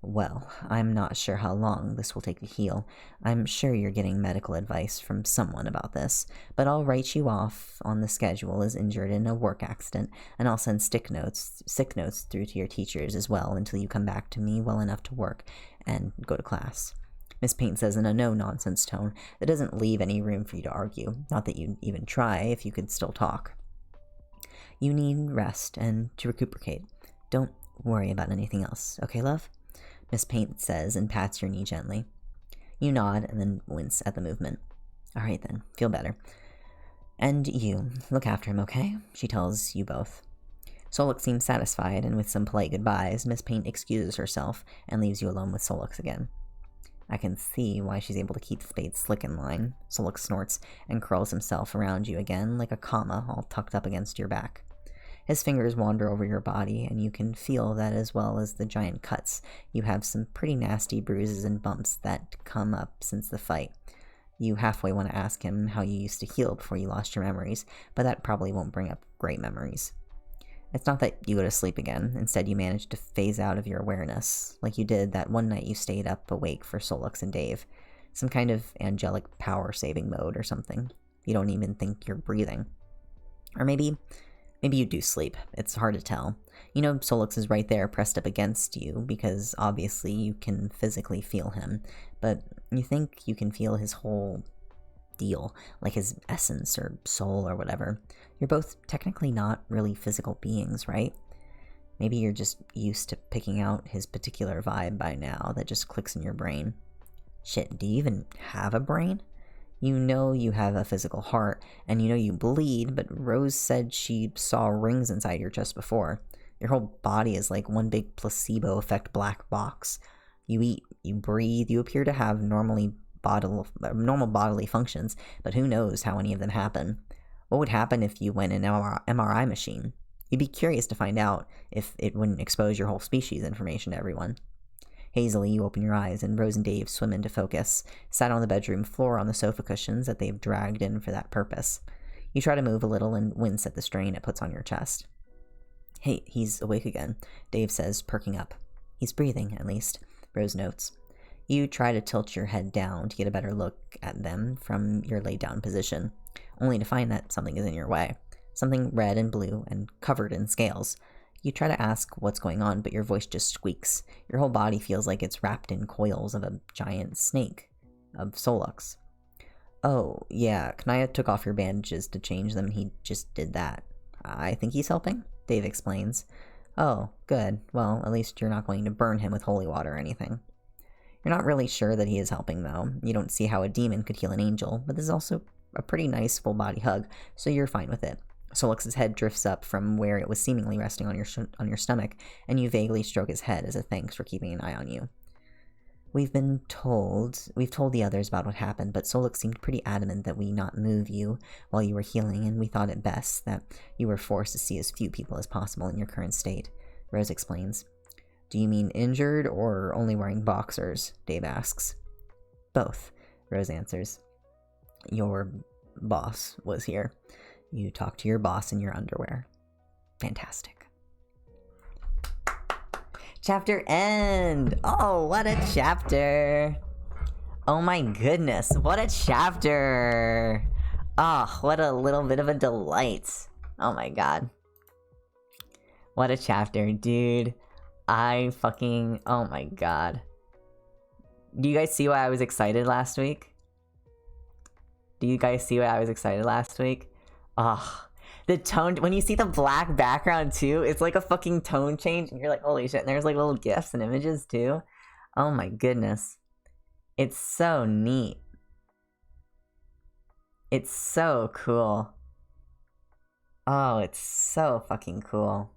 Well, I'm not sure how long this will take to heal. I'm sure you're getting medical advice from someone about this, but I'll write you off on the schedule as injured in a work accident, and I'll send sick notes through to your teachers as well until you come back to me well enough to work and go to class. Miss Paint says in a no-nonsense tone that doesn't leave any room for you to argue, not that you'd even try if you could still talk. You need rest and to recuperate. Don't worry about anything else, okay, love? Miss Paint says and pats your knee gently. You nod and then wince at the movement. All right then, feel better. And you, look after him, okay? She tells you both. Solix seems satisfied, and with some polite goodbyes, Miss Paint excuses herself and leaves you alone with Solix again. I can see why she's able to keep Spade slick in line, Solix snorts and curls himself around you again like a comma all tucked up against your back. His fingers wander over your body, and you can feel that as well as the giant cuts. You have some pretty nasty bruises and bumps that come up since the fight. You halfway want to ask him how you used to heal before you lost your memories, but that probably won't bring up great memories. It's not that you go to sleep again. Instead, you manage to phase out of your awareness, like you did that one night you stayed up awake for Solix and Dave. Some kind of angelic power-saving mode or something. You don't even think you're breathing. Or maybe you do sleep. It's hard to tell. You know Solix is right there pressed up against you because obviously you can physically feel him, but you think you can feel his whole deal, like his essence or soul or whatever. You're both technically not really physical beings, right? Maybe you're just used to picking out his particular vibe by now that just clicks in your brain. Shit, do you even have a brain? You know you have a physical heart, and you know you bleed, but Rose said she saw rings inside your chest before. Your whole body is like one big placebo effect black box. You eat, you breathe, you appear to have normal bodily functions, but who knows how any of them happen. What would happen if you went in an MRI machine? You'd be curious to find out if it wouldn't expose your whole species information to everyone. Hazily, you open your eyes, and Rose and Dave swim into focus, sat on the bedroom floor on the sofa cushions that they've dragged in for that purpose. You try to move a little and wince at the strain it puts on your chest. Hey, he's awake again, Dave says, perking up. He's breathing, at least, Rose notes. You try to tilt your head down to get a better look at them from your laid-down position, only to find that something is in your way. Something red and blue and covered in scales. You try to ask what's going on, but your voice just squeaks. Your whole body feels like it's wrapped in coils of a giant snake, of Solux. Oh, yeah, Kanaya took off your bandages to change them, and he just did that. I think he's helping, Dave explains. Oh, good. Well, at least you're not going to burn him with holy water or anything. You're not really sure that he is helping, though. You don't see how a demon could heal an angel, but this is also a pretty nice full-body hug, so you're fine with it. Solix's head drifts up from where it was seemingly resting on your stomach, and you vaguely stroke his head as a thanks for keeping an eye on you. We've told the others about what happened, but Solix seemed pretty adamant that we not move you while you were healing, and we thought it best that you were forced to see as few people as possible in your current state, Rose explains. Do you mean injured or only wearing boxers? Dave asks. Both, Rose answers. Your boss was here. You talked to your boss in your underwear. Fantastic. Chapter end! Oh, what a chapter! Oh my goodness, what a chapter! Oh, what a little bit of a delight. Oh my god. What a chapter, dude. Oh my god. Do you guys see why I was excited last week? Oh, the tone, when you see the black background too, it's like a fucking tone change, and you're like, holy shit, and there's like little gifs and images too. Oh my goodness. It's so neat. It's so cool. Oh, it's so fucking cool.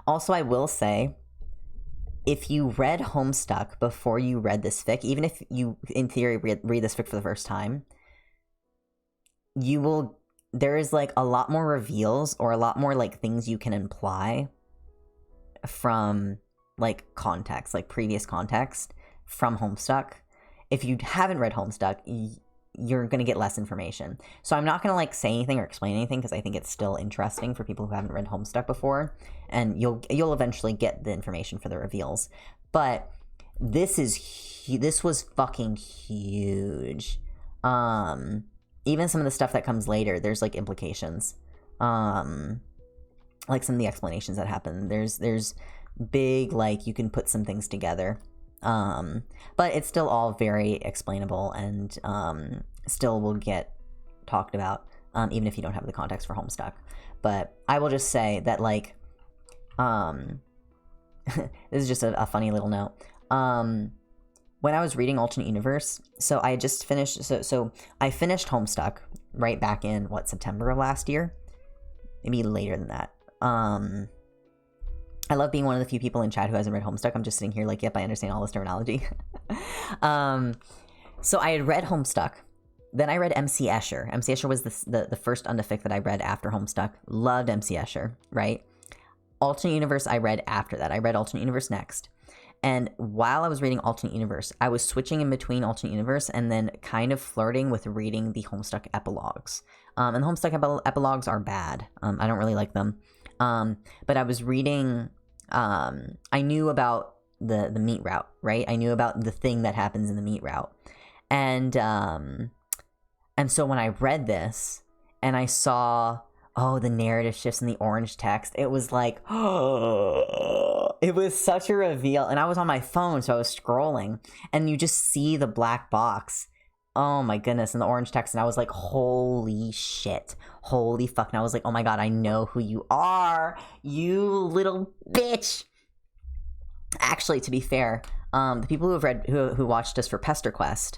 Also, I will say, if you read Homestuck before you read this fic, even if you, in theory, read this fic for the first time, there is like a lot more reveals or a lot more like things you can imply from like context, like previous context from Homestuck. If you haven't read Homestuck, you're going to get less information. So I'm not going to like say anything or explain anything because I think it's still interesting for people who haven't read Homestuck before, and you'll eventually get the information for the reveals. But this was fucking huge. Even some of the stuff that comes later, there's like implications. Like some of the explanations that happen. There's big, like, you can put some things together. But it's still all very explainable and still will get talked about, even if you don't have the context for Homestuck. But I will just say that, like, this is just a funny little note. When I was reading Alternate Universe, so I just finished, so I finished Homestuck right back in, September of last year? Maybe later than that. I love being one of the few people in chat who hasn't read Homestuck. I'm just sitting here like, yep, I understand all this terminology. So I had read Homestuck. Then I read MC Escher. MC Escher was the first unda fic that I read after Homestuck. Loved MC Escher, right? Alternate Universe I read after that. I read Alternate Universe next. And while I was reading Alternate Universe, I was switching in between Alternate Universe and then kind of flirting with reading the Homestuck epilogues. And the Homestuck epilogues are bad. I don't really like them. But I was reading... I knew about the meat route, right? I knew about the thing that happens in the meat route. And so when I read this, and I saw... the narrative shifts in the orange text. It was like, it was such a reveal. And I was on my phone, so I was scrolling. And you just see the black box. Oh my goodness, in the orange text. And I was like, holy shit. Holy fuck. And I was like, oh my god, I know who you are. You little bitch. Actually, to be fair, the people who watched us for Pester Quest,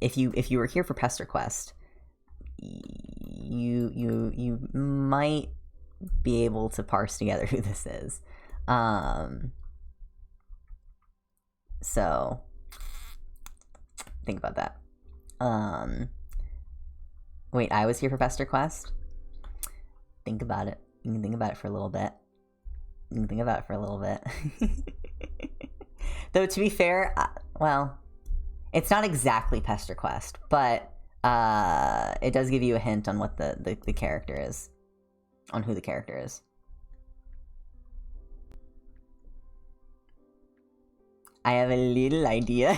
if you were here for Pester Quest, you might be able to parse together who this is. So think about that. Wait, I was here for Pester Quest? Think about it. You can think about it for a little bit. Though, to be fair, well, it's not exactly Pester Quest, but it does give you a hint on what the character is, on who the character is. I have a little idea.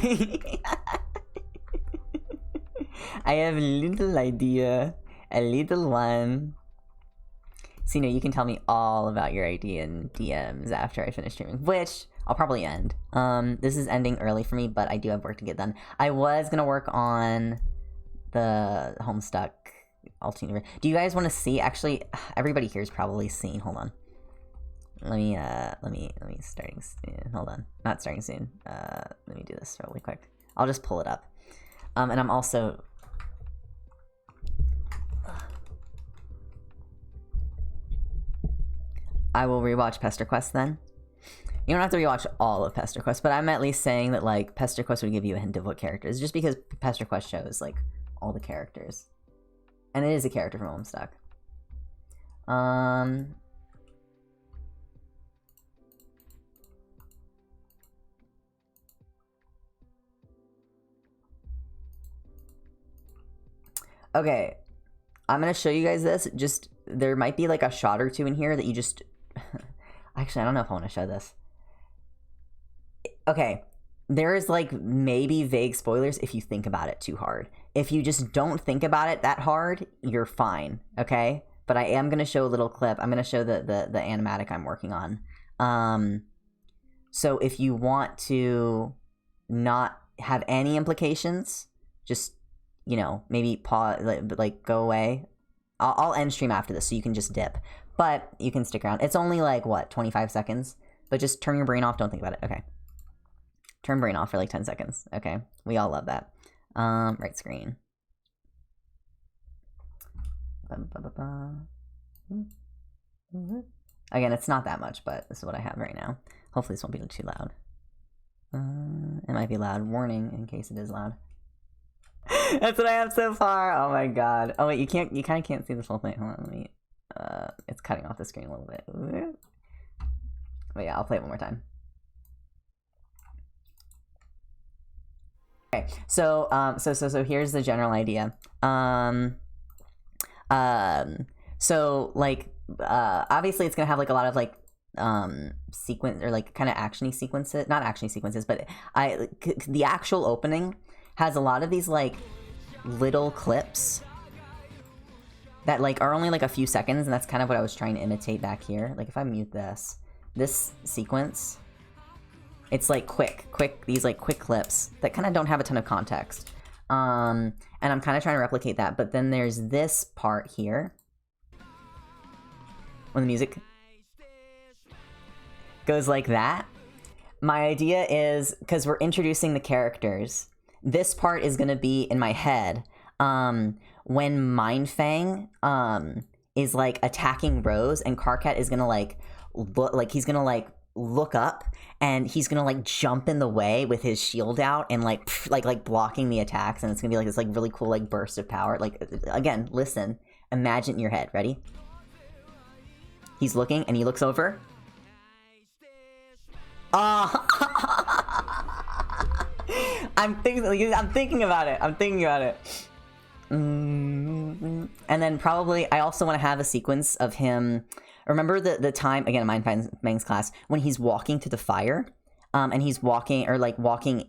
So, you can tell me all about your idea in DMs after I finish streaming, which I'll probably end. This is ending early for me, but I do have work to get done. I was gonna work on the Homestuck alternate universe. Do you guys want to see? Actually, everybody here is probably seen. Hold on. Let me starting soon. Hold on. Not starting soon. Let me do this really quick. I'll just pull it up. And I'm also... I will rewatch Pester Quest then. You don't have to rewatch all of Pester Quest, but I'm at least saying that, like, Pester Quest would give you a hint of what characters, just because Pester Quest shows, like, all the characters. And it is a character from Homestuck. Okay, I'm gonna show you guys this. Just, there might be like a shot or two in here that you just... Actually, I don't know if I want to show this. Okay, there is like maybe vague spoilers if you think about it too hard. If you just don't think about it that hard, you're fine, okay? But I am gonna show a little clip. I'm gonna show the animatic I'm working on. So if you want to not have any implications, just, maybe pause, like go away. I'll end stream after this, so you can just dip. But you can stick around. It's only like, what, 25 seconds? But just turn your brain off. Don't think about it. Okay. Turn brain off for like 10 seconds. Okay. We all love that. Right screen. Again, it's not that much, but this is what I have right now. Hopefully this won't be too loud. It might be loud. Warning in case it is loud. That's what I have so far. Oh my god. Oh wait, you kind of can't see this whole thing. Hold on, let me, it's cutting off the screen a little bit. But yeah, I'll play it one more time. Okay, so here's the general idea. So like, obviously it's gonna have like a lot of like, sequence, or like kind of actiony sequences, not actiony sequences, but the actual opening has a lot of these like little clips that like are only like a few seconds, and that's kind of what I was trying to imitate back here. Like if I mute this sequence, it's like quick, these like quick clips that kind of don't have a ton of context. And I'm kind of trying to replicate that, but then there's this part here when the music goes like that. My idea is, because we're introducing the characters, this part is going to be in my head when Mindfang is like attacking Rose, and Karkat is going to like he's going to like look up, and he's going to like jump in the way with his shield out and like blocking the attacks, and it's going to be like this like really cool like burst of power. Like, again, listen, imagine in your head. Ready? He's looking, and he looks over. I'm thinking about it. And then probably I also want to have a sequence of him. Remember the time, again, in Mindfang's class, when he's walking to the fire, and he's walking,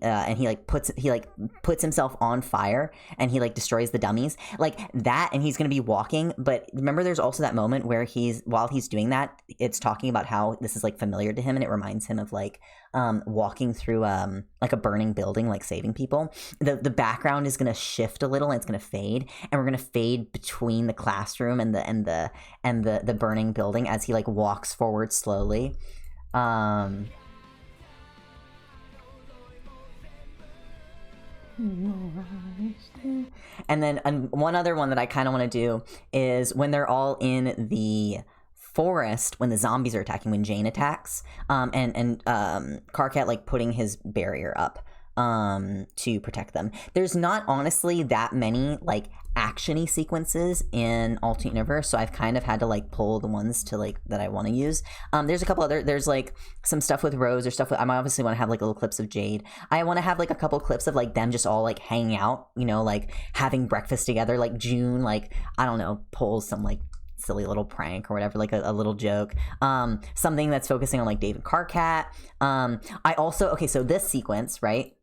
and he puts himself on fire, and he like destroys the dummies, like that, and he's gonna be walking. But remember, there's also that moment where while he's doing that, it's talking about how this is like familiar to him, and it reminds him of like walking through like a burning building, like saving people. The background is gonna shift a little, and it's gonna fade, and we're gonna fade between the classroom and the burning building as he like walks forward slowly. And then one other one that I kind of want to do is when they're all in the forest, when the zombies are attacking, when Jane attacks, and Karkat like putting his barrier up to protect them. There's not honestly that many like actiony sequences in Alternate Universe, so I've kind of had to like pull the ones to like that I want to use. There's a couple other, there's like some stuff with Rose, or stuff with, I obviously want to have like little clips of Jade. I want to have like a couple clips of like them just all like hanging out, like having breakfast together, like June, like, I don't know, pulls some like silly little prank or whatever, like a little joke, something that's focusing on like David Karkat. I also, okay, so this sequence, right?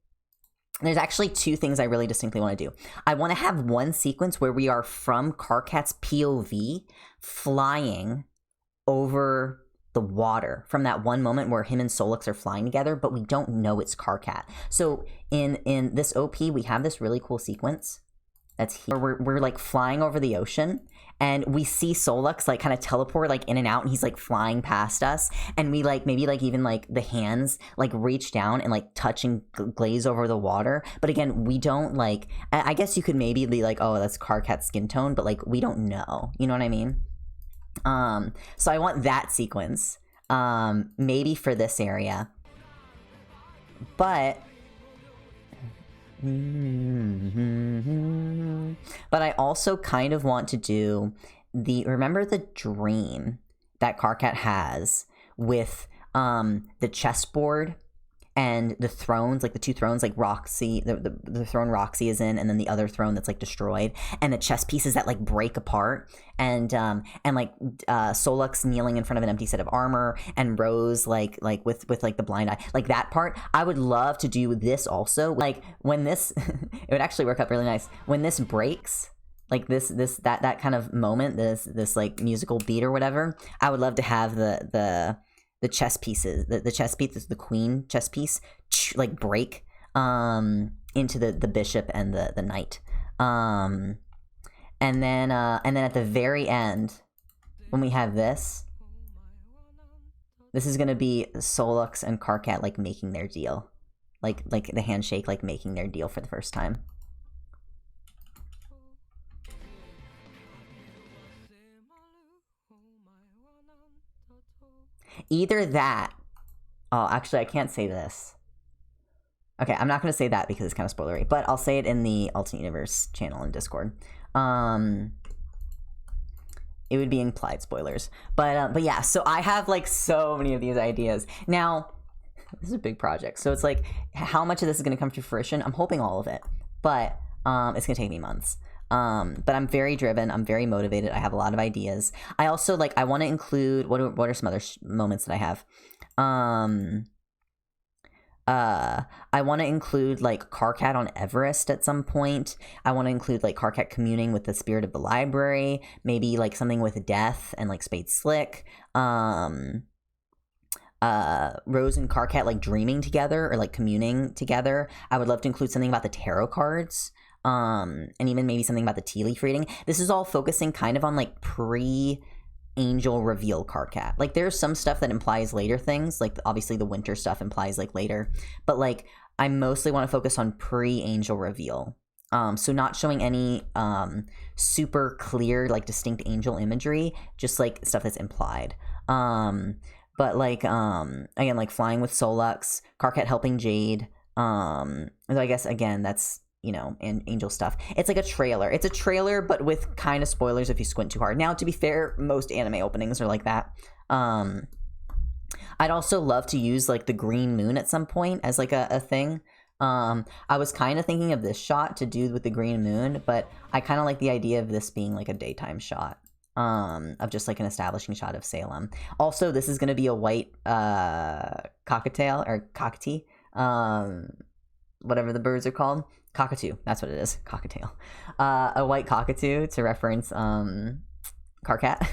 There's actually two things I really distinctly want to do. I want to have one sequence where we are from Karkat's POV flying over the water from that one moment where him and Solix are flying together, but we don't know it's Karkat. So in this OP, we have this really cool sequence that's here. We're like flying over the ocean, and we see Solix like kind of teleport like in and out, and he's like flying past us, and we like maybe like even like the hands like reach down and like touch and glaze over the water. But again, we don't like, I guess you could maybe be like, oh, that's Karkat's skin tone, but like we don't know, you know what I mean? So I want that sequence, maybe for this area, but I also kind of want to do remember the dream that Karkat has with, the chessboard and the thrones, like the two thrones, like Roxy, the throne Roxy is in, and then the other throne that's like destroyed, and the chess pieces that like break apart, and like Solux kneeling in front of an empty set of armor, and Rose like with like the blind eye, like that part. I would love to do this also, like when this it would actually work out really nice when this breaks, like that kind of moment, this like musical beat or whatever. I would love to have the chess pieces, the chess piece, the queen chess piece, like break into the bishop and the knight, and then at the very end, when we have this is gonna be Solux and Karkat like making their deal, like the handshake, like making their deal for the first time. Either that. Oh, actually, I can't say this. Okay, I'm not going to say that because it's kind of spoilery, but I'll say it in the Alternate Universe channel in Discord. It would be implied spoilers, but yeah. So I have like so many of these ideas now. This is a big project, so it's like how much of this is going to come to fruition. I'm hoping all of it, but it's going to take me months. But I'm very driven. I'm very motivated. I have a lot of ideas. I also like, I want to include, what are some other moments that I have? I want to include like Karkat on Everest at some point. I want to include like Karkat communing with the spirit of the library, maybe like something with Death and like Spade Slick. Rose and Karkat like dreaming together or like communing together. I would love to include something about the tarot cards. And even maybe something about the tea leaf reading. This is all focusing kind of on like pre-angel reveal Karkat. Like there's some stuff that implies later things, like obviously the winter stuff implies like later, but like I mostly want to focus on pre-angel reveal. So not showing any super clear like distinct angel imagery, just like stuff that's implied. But like again, like flying with Solux, Karkat helping Jade. So I guess again that's, you know, and angel stuff. It's like a trailer. It's a trailer, but with kind of spoilers if you squint too hard. Now, to be fair, most anime openings are like that. I'd also love to use like the green moon at some point as like a thing. I was kind of thinking of this shot to do with the green moon, but I kind of like the idea of this being like a daytime shot. Of just like an establishing shot of Salem. Also, this is going to be a white cockatiel or cockatee. Whatever the birds are called. Cockatoo, that's what it is. Cockatiel. A white cockatoo to reference Karkat.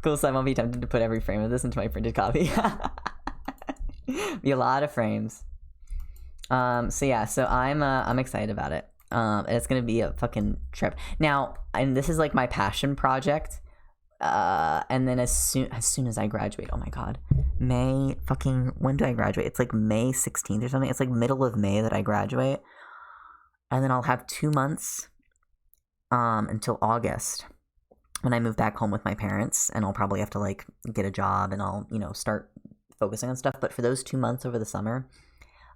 Cool, so I won't be tempted to put every frame of this into my printed copy. Be a lot of frames. So yeah, so I'm excited about it. And it's gonna be a fucking trip. Now, and this is like my passion project. And then as soon as I graduate, oh my god, when do I graduate? It's like May 16th or something. It's like middle of May that I graduate, and then I'll have 2 months until August when I move back home with my parents, and I'll probably have to like get a job, and I'll, you know, start focusing on stuff. But for those 2 months over the summer,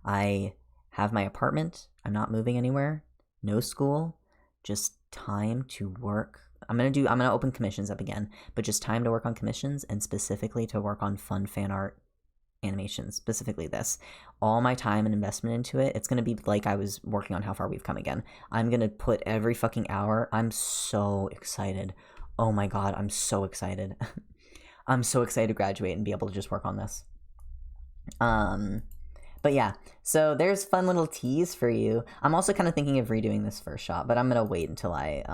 I have my apartment. I'm not moving anywhere. No school, just time to work. I'm gonna open commissions up again, but just time to work on commissions, and specifically to work on fun fan art animations, specifically this. All my time and investment into it, it's gonna be like I was working on How Far We've Come again. I'm gonna put every fucking hour. I'm so excited. Oh my god, I'm so excited. I'm so excited to graduate and be able to just work on this. But yeah, so there's fun little teas for you. I'm also kind of thinking of redoing this first shot, but I'm gonna wait until I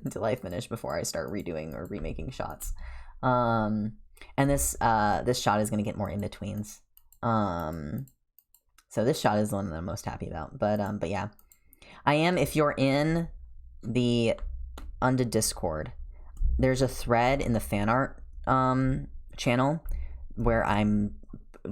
until I finish before I start redoing or remaking shots. And this shot is gonna get more in betweens. So this shot is the one that I'm most happy about. But yeah, I am. If you're in the unda Discord, there's a thread in the fan art channel where I'm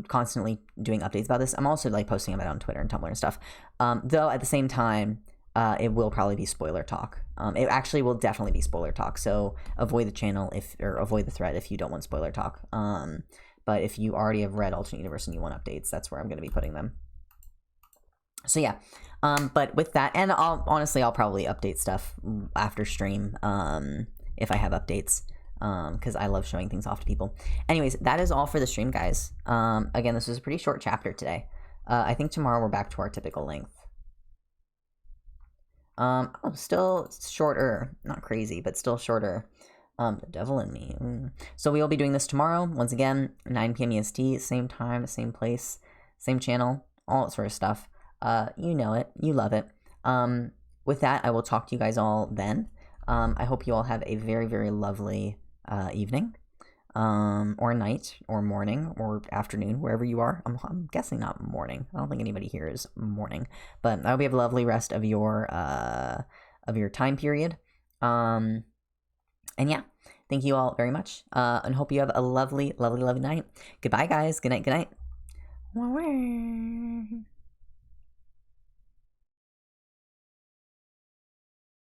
constantly doing updates about this. I'm also like posting about it on Twitter and Tumblr and stuff. Though at the same time, it will probably be spoiler talk. It actually will definitely be spoiler talk. So avoid the channel or avoid the thread if you don't want spoiler talk. But if you already have read Alternate Universe and you want updates, that's where I'm going to be putting them. So yeah, but with that, and I'll probably update stuff after stream if I have updates, because I love showing things off to people. Anyways, that is all for the stream, guys. Again, this was a pretty short chapter today. I think tomorrow we're back to our typical length. Still shorter, not crazy, but still shorter. The devil in me. So we will be doing this tomorrow, once again, 9 p.m. EST, same time, same place, same channel, all that sort of stuff. You know it, you love it. With that, I will talk to you guys all then. I hope you all have a very, very lovely evening, or night, or morning, or afternoon, wherever you are. I'm guessing not morning. I don't think anybody here is morning, but I hope you have a lovely rest of your time period. And yeah, thank you all very much, and hope you have a lovely, lovely, lovely night. Goodbye, guys. Good night. Good night.